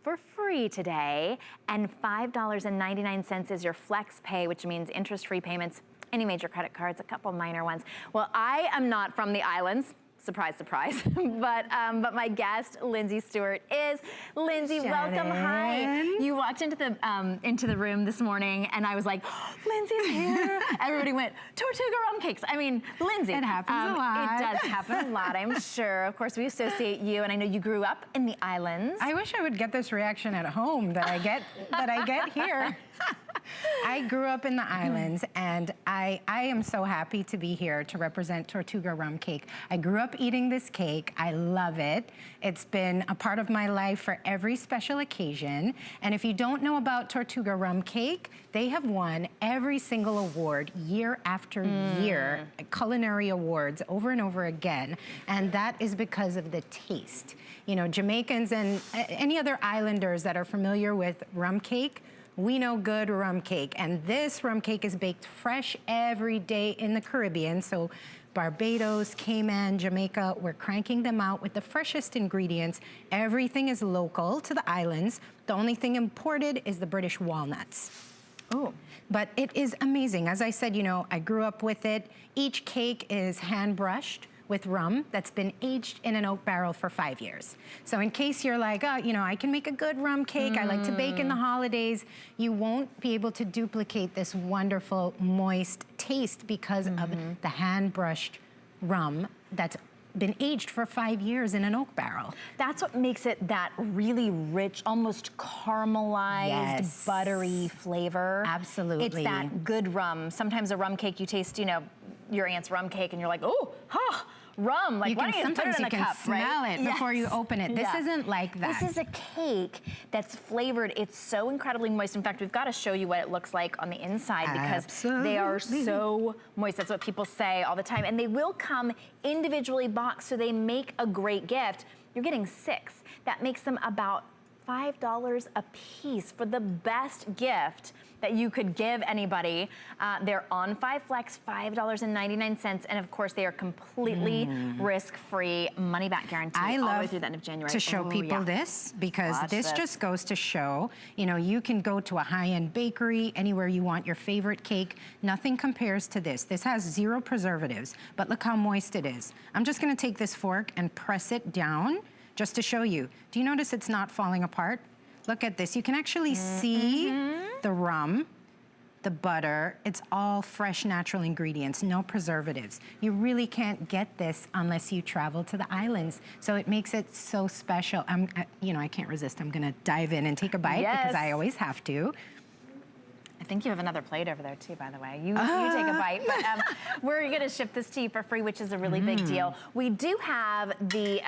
for free today, and $5.99 is your flex pay, which means interest-free payments, any major credit cards, a couple minor ones. Well, I am not from the islands. Surprise, surprise. but my guest, Lindsay Stewart, is. Lindsay, welcome. Hi. You walked into the room this morning, and I was like, oh, Lindsay's here. Everybody went, Tortuga rum cakes. I mean, Lindsay. It happens a lot. It does happen a lot, I'm sure. Of course, we associate you, and I know you grew up in the islands. I wish I would get this reaction at home that I get here. I grew up in the islands, and I am so happy to be here to represent Tortuga rum cake. I grew up eating this cake. I love it. It's been a part of my life for every special occasion. And if you don't know about Tortuga rum cake, they have won every single award year after year, culinary awards over and over again. And that is because of the taste. You know, Jamaicans and any other islanders that are familiar with rum cake, we know good rum cake, and this rum cake is baked fresh every day in the Caribbean. So Barbados, Cayman, Jamaica, we're cranking them out with the freshest ingredients. Everything is local to the islands. The only thing imported is the British walnuts. Oh, but it is amazing. As I said, you know, I grew up with it. Each cake is hand brushed with rum that's been aged in an oak barrel for 5 years. So in case you're like, oh, you know, I can make a good rum cake, I like to bake in the holidays, you won't be able to duplicate this wonderful, moist taste because of the hand-brushed rum that's been aged for 5 years in an oak barrel. That's what makes it that really rich, almost caramelized, buttery flavor. Absolutely. It's that good rum. Sometimes a rum cake, you taste, you know, your aunt's rum cake and you're like, oh, huh, rum. Like, why don't you put it in a cup, smell right? it before you open it. This isn't like that. This is a cake that's flavored. It's so incredibly moist. In fact, we've got to show you what it looks like on the inside because they are so moist. That's what people say all the time. And they will come individually boxed, so they make a great gift. You're getting 6. That makes them about $5 a piece for the best gift that you could give anybody. They're on 5 Flex, $5.99, and of course they are completely risk-free, money-back guarantee all the way through the end of January. To show people this, because this just goes to show, you know, you can go to a high-end bakery, anywhere you want your favorite cake. Nothing compares to this. This has 0 preservatives, but look how moist it is. I'm just gonna take this fork and press it down just to show you. Do you notice it's not falling apart? Look at this. You can actually see the rum, the butter. It's all fresh, natural ingredients, no preservatives. You really can't get this unless you travel to the islands. So it makes it so special. You know, I can't resist. I'm gonna dive in and take a bite because I always have to. I think you have another plate over there too, by the way. You take a bite, but we're gonna ship this to you for free, which is a really big deal. We do have the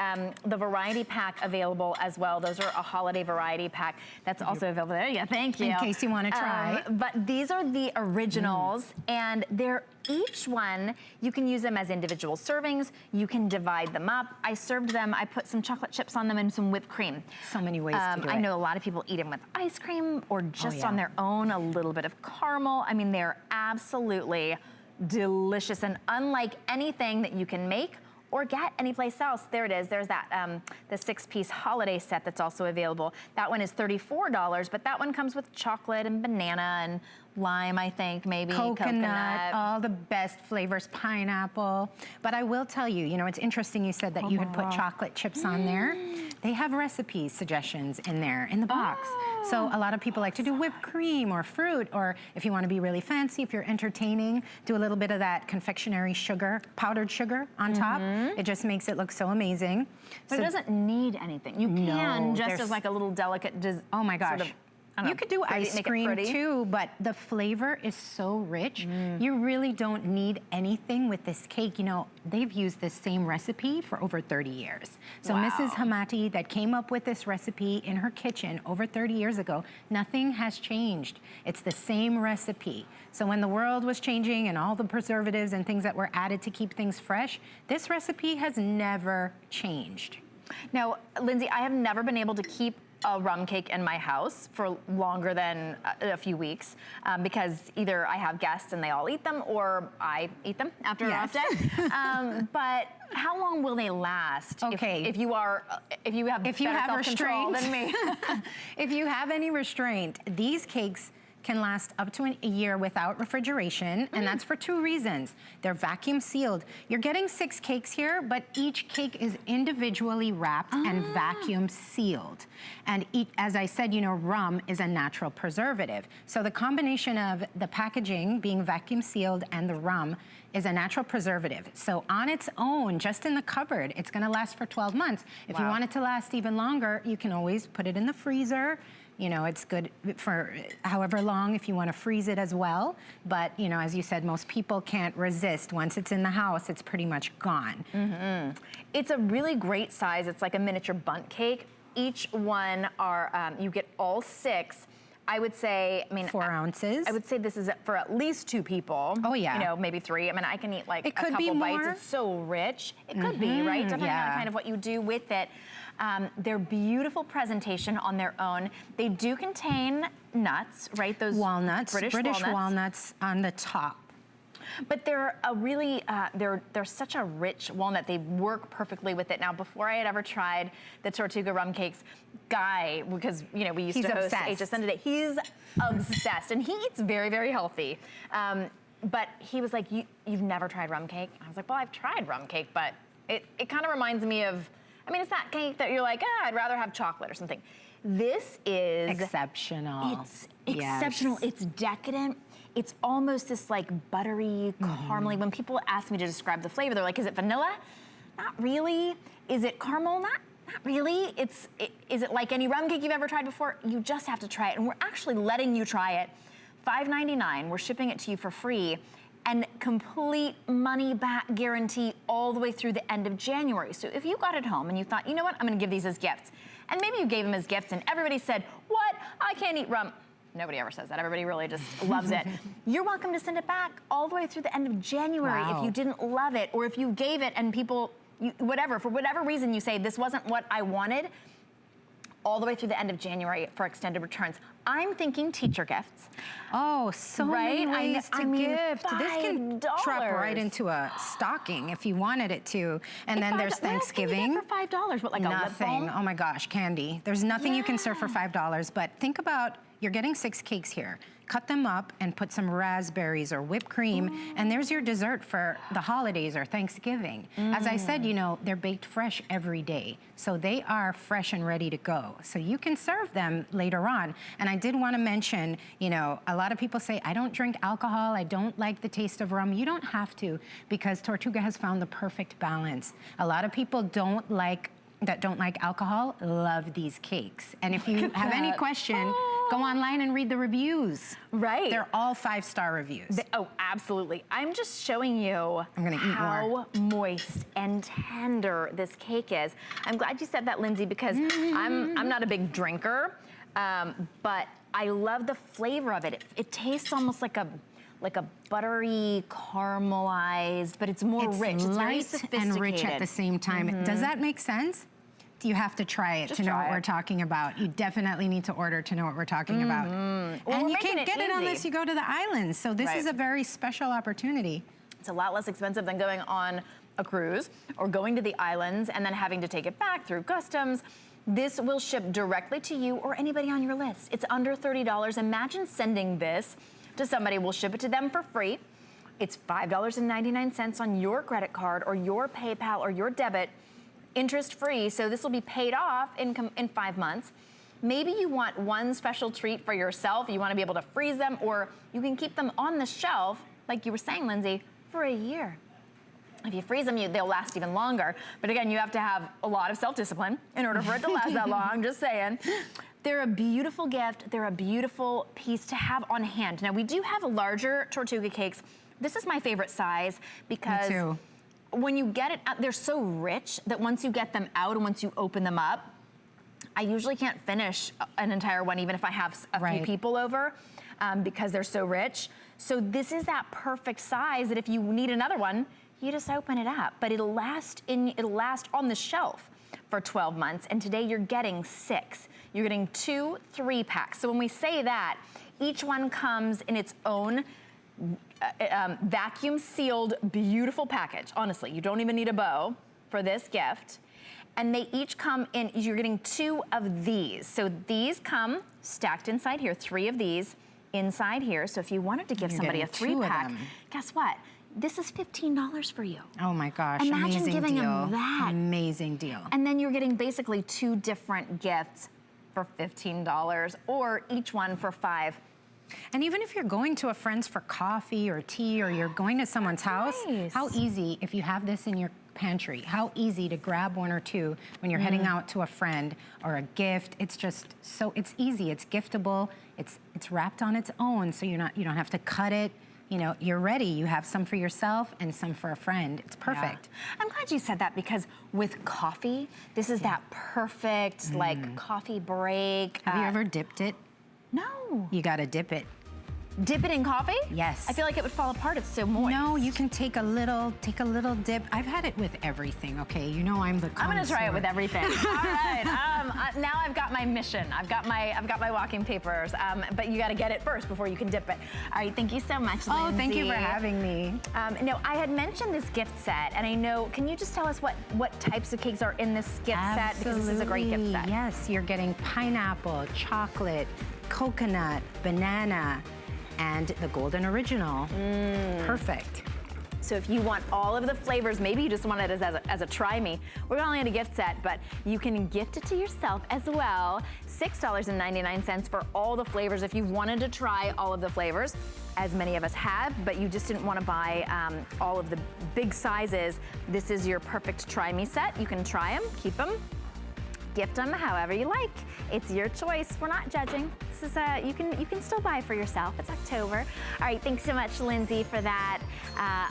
variety pack available as well. Those are a holiday variety pack that's also available there. Yeah, thank you. In case you wanna try. But these are the originals, and they're each one, you can use them as individual servings. You can divide them up. I served them, I put some chocolate chips on them and some whipped cream. So many ways to do it. I know a lot of people eat them with ice cream or just on their own, a little bit of caramel. I mean, they're absolutely delicious and unlike anything that you can make or get anyplace else. There it is. There's that, the 6-piece holiday set that's also available. That one is $34, but that one comes with chocolate and banana and lime, I think, maybe coconut. All the best flavors, pineapple. But I will tell you, you know, it's interesting you said that you had put chocolate chips on there. They have recipe suggestions in there in the box. So a lot of people like to do whipped cream or fruit, or if you want to be really fancy, if you're entertaining, do a little bit of that confectionery sugar, powdered sugar on top. It just makes it look so amazing. But it doesn't need anything. You can just as like a little delicate, oh my gosh. Sort of, you could do ice cream too, but the flavor is so rich. You really don't need anything with this cake. You know, they've used this same recipe for over 30 years. So Mrs. Hamati that came up with this recipe in her kitchen over 30 years ago, nothing has changed. It's the same recipe. So when the world was changing and all the preservatives and things that were added to keep things fresh, this recipe has never changed. Now, Lindsay, I have never been able to keep a rum cake in my house for longer than a few weeks because either I have guests and they all eat them or I eat them after a rough day. But how long will they last? Okay. If you have better self-control than me. If you have any restraint, these cakes can last up to a year without refrigeration, and that's for 2 reasons. They're vacuum sealed. You're getting 6 cakes here, but each cake is individually wrapped and vacuum sealed. And as I said, you know, rum is a natural preservative. So the combination of the packaging being vacuum sealed and the rum is a natural preservative. So on its own, just in the cupboard, it's gonna last for 12 months. If you want it to last even longer, you can always put it in the freezer. You know, it's good for however long if you want to freeze it as well. But, you know, as you said, most people can't resist. Once it's in the house, it's pretty much gone. It's a really great size. It's like a miniature bundt cake. Each one are, you get all 6. I would say, I mean, 4 ounces. I would say this is for at least 2 people. Oh yeah. You know, maybe 3. I mean, I can eat like a couple be bites. more. It's so rich. It could be, right? Depending on kind of what you do with it. They're beautiful presentation on their own. They do contain nuts, right? Those walnuts, British walnuts on the top. But they're a really, they're such a rich walnut. They work perfectly with it. Now, before I had ever tried the Tortuga rum cakes, Guy, because, you know, we used to host HSN today, he's obsessed. And he eats very, very healthy. But he was like, you've never tried rum cake? I was like, well, I've tried rum cake, but it kind of reminds me of, I mean, it's that cake that you're like, I'd rather have chocolate or something. This is exceptional. It's exceptional. It's decadent. It's almost this like buttery, caramely. When people ask me to describe the flavor, they're like, is it vanilla? Not really. Is it caramel? Not really. Is it like any rum cake you've ever tried before? You just have to try it. And we're actually letting you try it. $5.99. We're shipping it to you for free. And complete money back guarantee all the way through the end of January. So if you got it home and you thought, you know what, I'm gonna give these as gifts. And maybe you gave them as gifts and everybody said, what, I can't eat rum. Nobody ever says that, everybody really just loves it. You're welcome to send it back all the way through the end of January if you didn't love it, or if you gave it and people, whatever, for whatever reason you say, this wasn't what I wanted, all the way through the end of January for extended returns. I'm thinking teacher gifts. Oh, so many ways to gift. This can drop right into a stocking if you wanted it to. And then there's Thanksgiving. What else can you get for $5? What, like nothing. A lip balm? Oh my gosh, candy. There's nothing you can serve for $5, but think about, you're getting 6 cakes here. Cut them up and put some raspberries or whipped cream, and there's your dessert for the holidays or Thanksgiving. As I said, you know, they're baked fresh every day, so they are fresh and ready to go. So you can serve them later on. And I did want to mention, you know, a lot of people say, I don't drink alcohol, I don't like the taste of rum. You don't have to, because Tortuga has found the perfect balance. A lot of people don't like alcohol love these cakes. And if you have any question, go online and read the reviews. Right. They're all 5-star reviews. Oh, absolutely. I'm just showing you how moist and tender this cake is. I'm glad you said that, Lindsay, because I'm not a big drinker, but I love the flavor of it. It tastes almost like like a buttery caramelized, but it's more rich. It's very sophisticated. And rich at the same time. Does that make sense? You have to try it to know what we're talking about. You definitely need to order to know what we're talking about. Well, and you can't get it unless you go to the islands. So this is a very special opportunity. It's a lot less expensive than going on a cruise or going to the islands and then having to take it back through customs. This will ship directly to you or anybody on your list. It's under $30. Imagine sending this to somebody. We'll ship it to them for free. It's $5.99 on your credit card or your PayPal or your debit, interest-free. So this will be paid off in 5 months. Maybe you want one special treat for yourself. You want to be able to freeze them, or you can keep them on the shelf, like you were saying, Lindsay, for a year. If you freeze them, they'll last even longer. But again, you have to have a lot of self-discipline in order for it to last that long, just saying. They're a beautiful gift. They're a beautiful piece to have on hand. Now, we do have larger Tortuga cakes. This is my favorite size because when you get it out, they're so rich that once you get them out and once you open them up, I usually can't finish an entire one, even if I have a few people over, because they're so rich. So this is that perfect size that if you need another one, you just open it up. But it'll last on the shelf for 12 months. And today you're getting 6. You're getting 2 3-packs. So when we say that, each one comes in its own vacuum sealed, beautiful package. Honestly, you don't even need a bow for this gift. And they each come in, you're getting 2 of these. So these come stacked inside here, 3 of these inside here. So if you wanted to give somebody a 3-pack, guess what? This is $15 for you. Oh my gosh, imagine amazing giving deal. them that. Amazing deal. And then you're getting basically 2 different gifts for $15, or each one for $5. And even if you're going to a friend's for coffee or tea, or you're going to someone's house, how easy, if you have this in your pantry, how easy to grab 1 or 2 when you're heading out to a friend or a gift. It's just so, it's easy, it's giftable, it's wrapped on its own, so you don't have to cut it. You know, you're ready. You have some for yourself and some for a friend. It's perfect. Yeah. I'm glad you said that, because with coffee, this is that perfect like coffee break. Have you ever dipped it? No. You gotta dip it. Dip it in coffee? Yes. I feel like it would fall apart. It's so moist. No, you can take a little dip. I've had it with everything, okay? You know I'm the connoisseur. I'm gonna try it with everything. All right, now I've got my mission. I've got my walking papers, but you gotta get it first before you can dip it. All right, thank you so much, Lindsay. Oh, thank you for having me. No, I had mentioned this gift set, and I know, can you just tell us what types of cakes are in this gift set? Because this is a great gift set. Yes, you're getting pineapple, chocolate, coconut, banana, and the golden original. Perfect. So if you want all of the flavors, maybe you just want it as a try me, we're only in a gift set, but you can gift it to yourself as well. $6.99 for all the flavors if you wanted to try all of the flavors, as many of us have, but you just didn't want to buy all of the big sizes. This is your perfect try me set. You can try them, keep them, gift them however you like. It's your choice. We're not judging. This is you can still buy for yourself. It's October. All right, thanks so much, Lindsay, for that.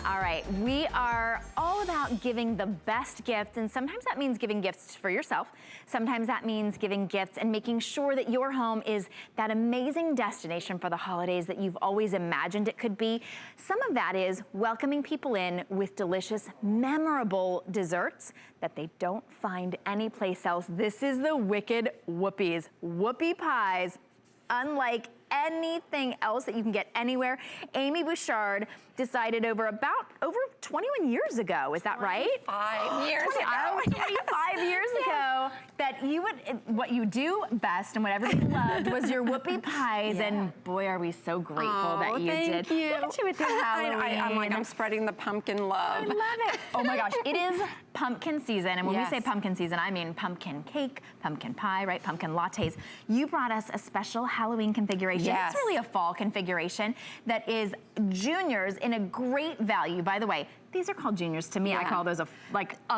All right, we are all about giving the best gift, and sometimes that means giving gifts for yourself. Sometimes that means giving gifts and making sure that your home is that amazing destination for the holidays that you've always imagined it could be. Some of that is welcoming people in with delicious, memorable desserts that they don't find anyplace else. This is the Wicked Whoopies. Whoopie pies, unlike anything else that you can get anywhere. Amy Bouchard decided over 21 years ago, is that right? 25 years ago. 25 years ago, that what you do best and what everybody loved was your whoopie pies, and boy, are we so grateful that you did. Thank you. Look at you with your Halloween. I'm spreading the pumpkin love. I love it. Oh my gosh, it is pumpkin season, and when we say pumpkin season, I mean pumpkin cake, pumpkin pie, right? Pumpkin lattes. You brought us a special Halloween configuration. Yes. It's really a fall configuration that is juniors in a great value. By the way, these are called juniors to me. I call those a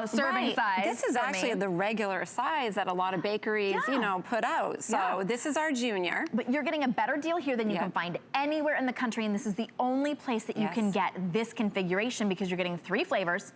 serving size. This is actually the regular size that a lot of bakeries, put out. So this is our junior. But you're getting a better deal here than you can find anywhere in the country, and this is the only place that you can get this configuration, because you're getting 3 flavors,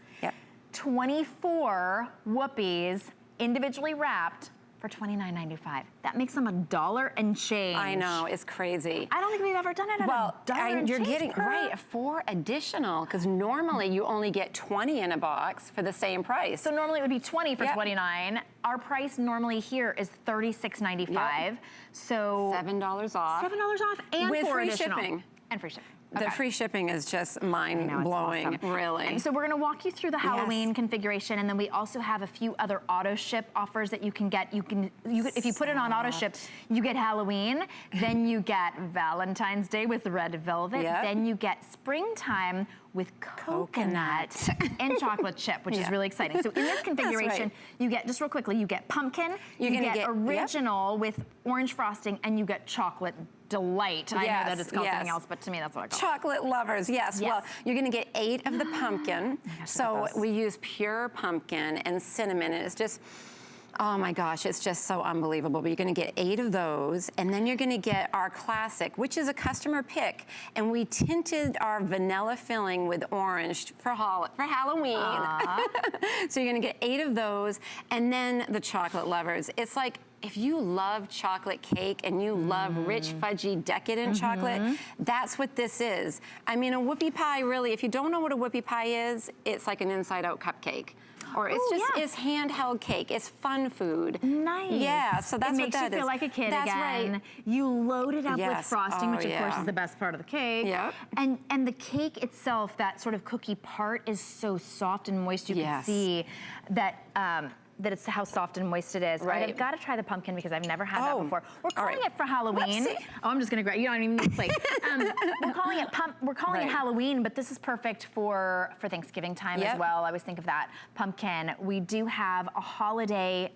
24 Whoopies, individually wrapped, for $29.95. That makes them $1 and change. I know, it's crazy. I don't think we've ever done it at $1 and you're change getting, per... right, 4 additional, because normally you only get 20 in a box for the same price. So normally it would be 20 for $29. Our price normally here is $36.95. Yep. So $7 off. $7 off and with 4 free additional. shipping. And free shipping. The free shipping is just mind-blowing, awesome. really. And so we're gonna walk you through the Halloween configuration, and then we also have a few other auto ship offers that you can get. You can if you put it on auto ship, you get Halloween, then you get Valentine's Day with red velvet, then you get springtime with coconut and chocolate chip, which is really exciting. So in this configuration, you get, just real quickly, you get pumpkin, you get original with orange frosting, and you get chocolate delight. I know that it's called something else, but to me that's what I call it. Chocolate lovers, yes. Well, you're gonna get 8 of the pumpkin. So we use pure pumpkin and cinnamon, and it's just, oh my gosh, it's just so unbelievable. But you're gonna get 8 of those, and then you're gonna get our classic, which is a customer pick, and we tinted our vanilla filling with orange for Halloween. So you're gonna get 8 of those, and then the chocolate lovers. It's like, if you love chocolate cake and you love rich, fudgy, decadent chocolate, that's what this is. I mean, a whoopie pie, really, if you don't know what a whoopie pie is, it's like an inside-out cupcake. Or it's it's handheld cake. It's fun food. Nice. Yeah, so that's what that is. It makes you feel like a kid again. Right. You load it up with frosting, which of course yeah. is the best part of the cake. Yep. And the cake itself, that sort of cookie part, is so soft and moist. You can see that that it's how soft and moist it is. Right. I've got to try the pumpkin because I've never had that before. We're calling right. it for Halloween. Whoopsie. Oh, I'm just gonna grab. You don't even need a plate. We're calling it it Halloween, but this is perfect for Thanksgiving time as well. I always think of that pumpkin. We do have a holiday,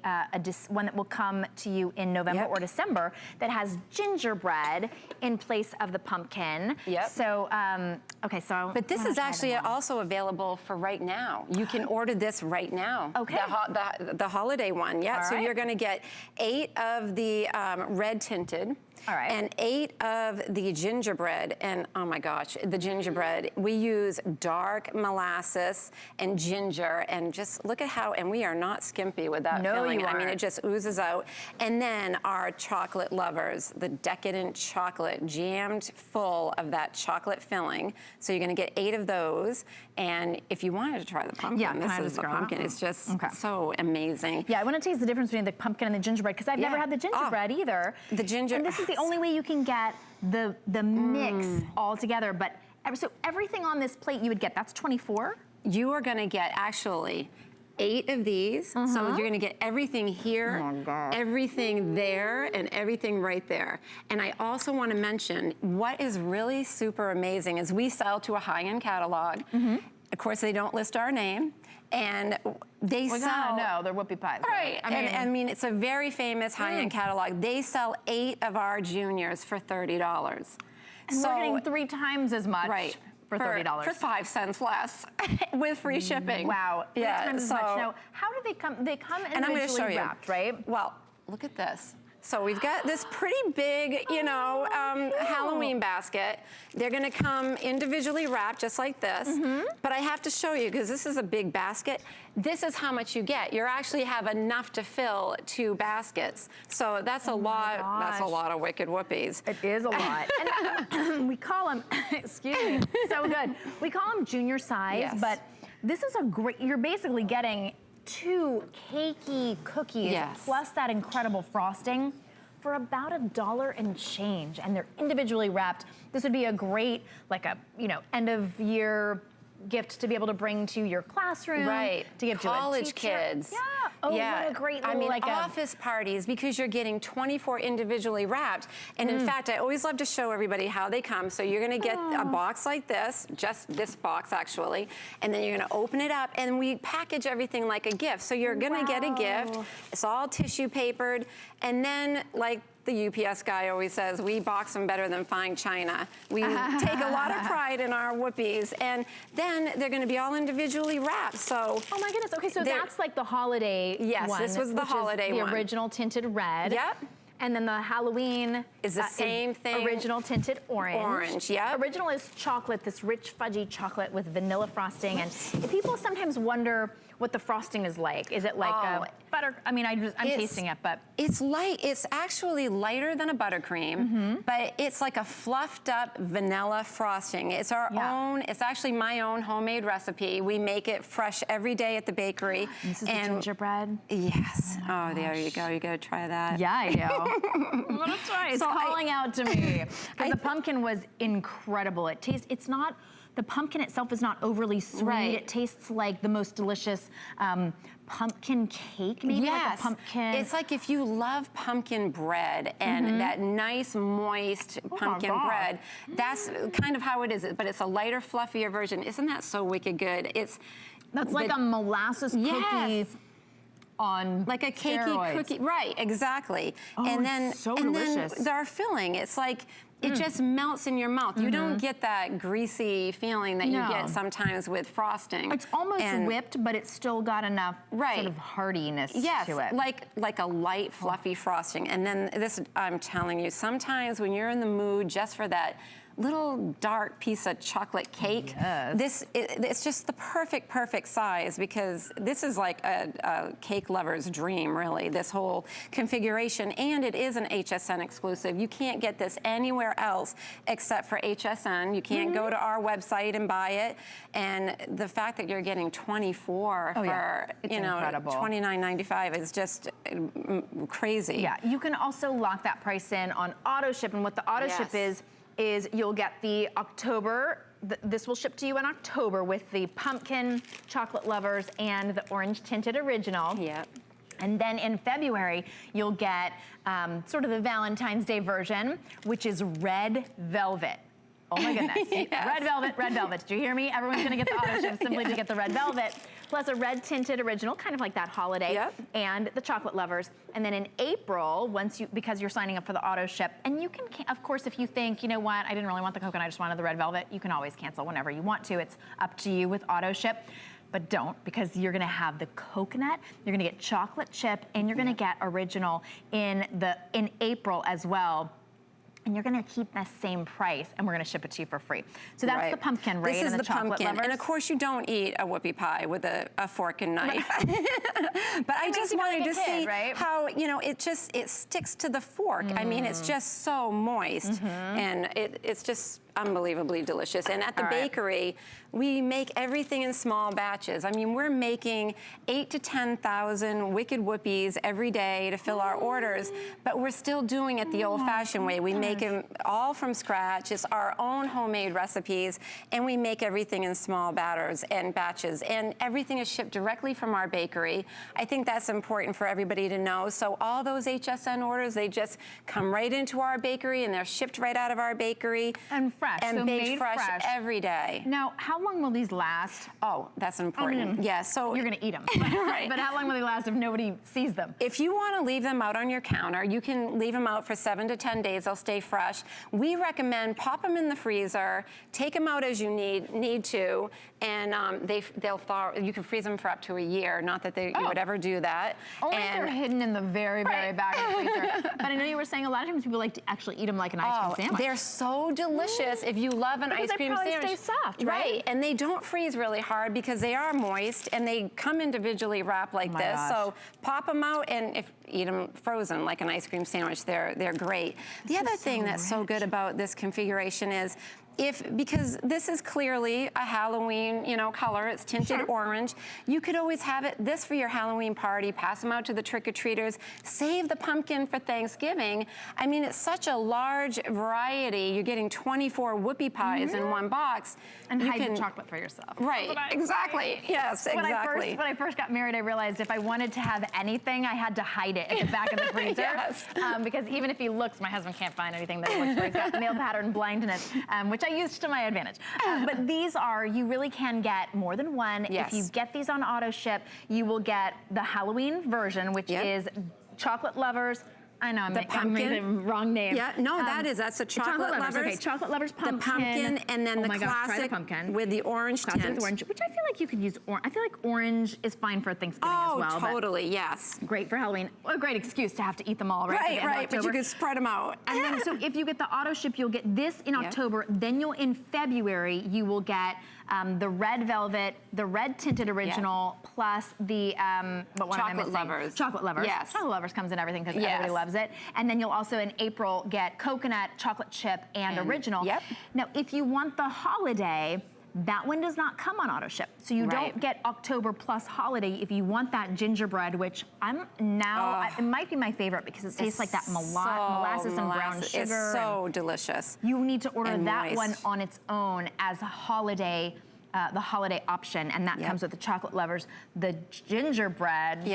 one that will come to you in November or December that has gingerbread in place of the pumpkin. So, okay, so. But this is actually also available for right now. You can order this right now. Okay. The holiday one, So you're gonna get 8 of the red tinted. And 8 of the gingerbread, and oh my gosh, the gingerbread, we use dark molasses and ginger, and just look at how, and we are not skimpy with that filling. I mean, it just oozes out. And then our chocolate lovers, the decadent chocolate, jammed full of that chocolate filling. So you're gonna get 8 of those, and if you wanted to try the pumpkin, this is the pumpkin. It's just so amazing. Yeah, I wanna taste the difference between the pumpkin and the gingerbread, because I've never had the gingerbread either. The ginger. And this is the only way you can get the mix all together. But so everything on this plate you would get, that's 24? You are gonna get actually 8 of these. So you're gonna get everything here, everything there, and everything right there. And I also wanna mention, what is really super amazing is we sell to a high-end catalog. Of course, they don't list our name. And they sell. No, they're whoopie pies. Right. I mean, it's a very famous high-end catalog. They sell 8 of our juniors for $30. And we're getting 3 times as much for $30. For 5 cents less with free shipping. Wow. 3 times as much. Now, how do they come? They come individually wrapped, right? Well, look at this. So we've got this pretty big, Halloween basket. They're gonna come individually wrapped just like this. But I have to show you, because this is a big basket, this is how much you get. You actually have enough to fill 2 baskets. So that's a lot, that's a lot of wicked whoopies. It is a lot. And we call them, excuse me, so good. We call them junior size, but this is a great, you're basically getting 2 cakey cookies plus that incredible frosting for about $1 and change, and they're individually wrapped. This would be a great, like a, end of year gift to be able to bring to your classroom. Right. To give college to a teacher. kids. Yeah. Oh, what a great little, I mean, office parties, because you're getting 24 individually wrapped. And in fact, I always love to show everybody how they come. So you're gonna get a box like this, just this box actually, and then you're gonna open it up, and we package everything like a gift. So you're gonna get a gift. It's all tissue papered, and then like the UPS guy always says, we box them better than fine china. We take a lot of pride in our whoopies, and then they're gonna be all individually wrapped, so. Oh my goodness, okay, so that's like the holiday one. Yes, this was the holiday one. The original tinted red. Yep. And then the Halloween is the same thing. Original tinted orange. Orange, yeah. Original is chocolate, this rich fudgy chocolate with vanilla frosting. And people sometimes wonder, what the frosting is like. Is it like a butter? I mean, I'm tasting it, but. It's light. It's actually lighter than a buttercream, but it's like a fluffed up vanilla frosting. It's our own, it's actually my own homemade recipe. We make it fresh every day at the bakery. This is the gingerbread? Yes. Oh, there you go. You gotta try that. Yeah, I do. I'm gonna try. It's calling out to me. Because the pumpkin was incredible. It tastes, it's not, the pumpkin itself is not overly sweet. Right. It tastes like the most delicious pumpkin cake, maybe like a pumpkin. It's like if you love pumpkin bread and that nice, moist pumpkin bread, that's kind of how it is, but it's a lighter, fluffier version. Isn't that so wicked good? That's like a molasses cookie on like a cakey steroids. cookie, right? Exactly. Oh, and then it's so delicious. Then our filling, it's like it just melts in your mouth. You don't get that greasy feeling that you get sometimes with frosting. It's almost whipped, but it's still got enough sort of hardiness to it. Like a light, fluffy frosting. And then this, I'm telling you, sometimes when you're in the mood just for that little dark piece of chocolate cake. Yes. It's just the perfect size, because this is like a cake lover's dream, really, this whole configuration. And it is an HSN exclusive. You can't get this anywhere else except for HSN. You can't go to our website and buy it. And the fact that you're getting 24 for, you know, $29.95 is just crazy. Yeah, you can also lock that price in on auto ship. And what the auto ship is you'll get the October, this will ship to you in October with the pumpkin, chocolate lovers, and the orange tinted original. Yep. And then in February, you'll get sort of the Valentine's Day version, which is red velvet. Oh my goodness. Red velvet. Did you hear me? Everyone's gonna get the auto ship simply to get the red velvet, plus a red tinted original, kind of like that holiday, and the chocolate lovers. And then in April, because you're signing up for the auto ship, and you can, of course, if you think, you know what, I didn't really want the coconut, I just wanted the red velvet, you can always cancel whenever you want to. It's up to you with auto ship. But don't, because you're gonna have the coconut, you're gonna get chocolate chip, and you're gonna get original in April as well. And you're gonna keep that same price, and we're gonna ship it to you for free. So that's the pumpkin, right? This is and the pumpkin. lovers. And of course you don't eat a whoopie pie with a fork and knife. But I just wanted to see how, you know, it sticks to the fork. I mean, it's just so moist, and it's just unbelievably delicious. And at the bakery, we make everything in small batches. I mean, we're making 8,000 to 10,000 wicked whoopies every day to fill our orders, but we're still doing it the old-fashioned way. We make them all from scratch. It's our own homemade recipes, and we make everything in small batters and batches, and everything is shipped directly from our bakery. I think that's important for everybody to know. So all those HSN orders, they just come right into our bakery, and they're shipped right out of our bakery. And fresh. And so baked fresh every day. Now, how long will these last? Oh, that's important. Yeah, so you're gonna eat them. Right. But how long will they last if nobody sees them? If you want to leave them out on your counter, you can leave them out for 7 to 10 days. They'll stay fresh. We recommend pop them in the freezer, take them out as you need to, and they'll thaw. You can freeze them for up to a year. Not that you would ever do that. Only if they're hidden in the very back of the freezer. But I know you were saying a lot of times people like to actually eat them like an ice cream sandwich. They're so delicious. If you love an ice cream sandwich, they stay soft, right? And they don't freeze really hard because they are moist, and they come individually wrapped like this. Gosh. So pop them out, and eat them frozen like an ice cream sandwich. They're great. The other thing that's so good about this configuration is, because this is clearly a Halloween, color, it's tinted orange, you could always have this for your Halloween party, pass them out to the trick-or-treaters, save the pumpkin for Thanksgiving. I mean, it's such a large variety. You're getting 24 whoopie pies in one box. And hide the chocolate for yourself. Right, exactly, yes, exactly. When I first got married, I realized if I wanted to have anything, I had to hide it at the back of the freezer. Because even if he looks, my husband can't find anything that he looks for. He's got male pattern blindness, which I used to my advantage. But these you really can get more than one. Yes. If you get these on auto ship, you will get the Halloween version, which is chocolate lovers. I know, I'm making the wrong name. Yeah, no, that's a chocolate lovers. Okay, chocolate lovers pumpkin. The pumpkin, and then the classic pumpkin with the orange tint. With orange, which I feel like you could use orange. I feel like orange is fine for Thanksgiving as well. Oh, totally, yes. Great for Halloween. What a great excuse to have to eat them all, right? Right, but you can spread them out. And then, so if you get the auto ship, you'll get this in October. Then in February, you will get the red velvet, the red tinted original, plus the, Chocolate lovers. Chocolate lovers. Yes. Chocolate lovers comes in everything because everybody loves it. And then you'll also in April get coconut, chocolate chip, and original. Yep. Now, if you want the holiday, that one does not come on auto ship. So you don't get October plus holiday if you want that gingerbread, which I'm now, it might be my favorite because it tastes like that molasses and brown sugar. It's so delicious. You need to order that one on its own as a holiday, the holiday option, and that comes with the chocolate lovers, the gingerbread,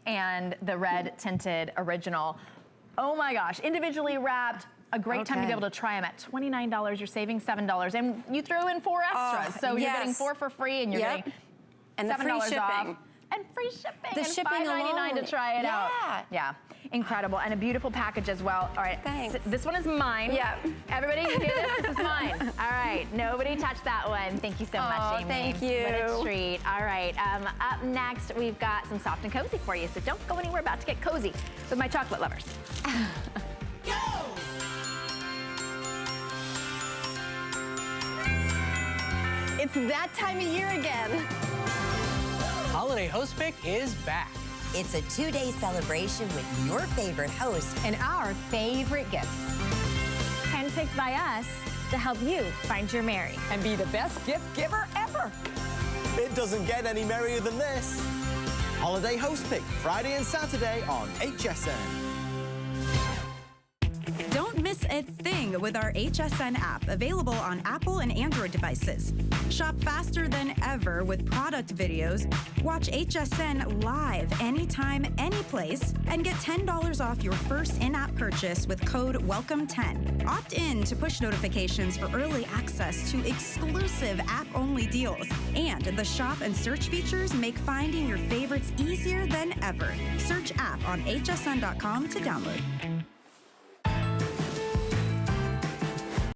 and the red tinted original. Oh my gosh, individually wrapped. A great time to be able to try them at $29. You're saving $7, and you throw in 4 extras, so you're getting 4 for free, and you're getting $7 free shipping. Off. And free shipping. The and shipping $5.99 to try it out. Yeah, incredible, and a beautiful package as well. All right, this one is mine. Everybody, you hear this? This is mine. All right, nobody touched that one. Thank you so much, Amy. Thank you. What a treat. All right, up next we've got some soft and cozy for you, so don't go anywhere. About to get cozy with my chocolate lovers. Go! It's that time of year again. Holiday Host Pick is back. It's a 2-day celebration with your favorite host and our favorite gifts. Handpicked by us to help you find your Mary. And be the best gift giver ever. It doesn't get any merrier than this. Holiday Host Pick, Friday and Saturday on HSN. Don't miss a thing with our HSN app, available on Apple and Android devices. Shop faster than ever with product videos. Watch HSN live anytime, anyplace, and get $10 off your first in-app purchase with code WELCOME10. Opt in to push notifications for early access to exclusive app-only deals. And the shop and search features make finding your favorites easier than ever. Search app on hsn.com to download.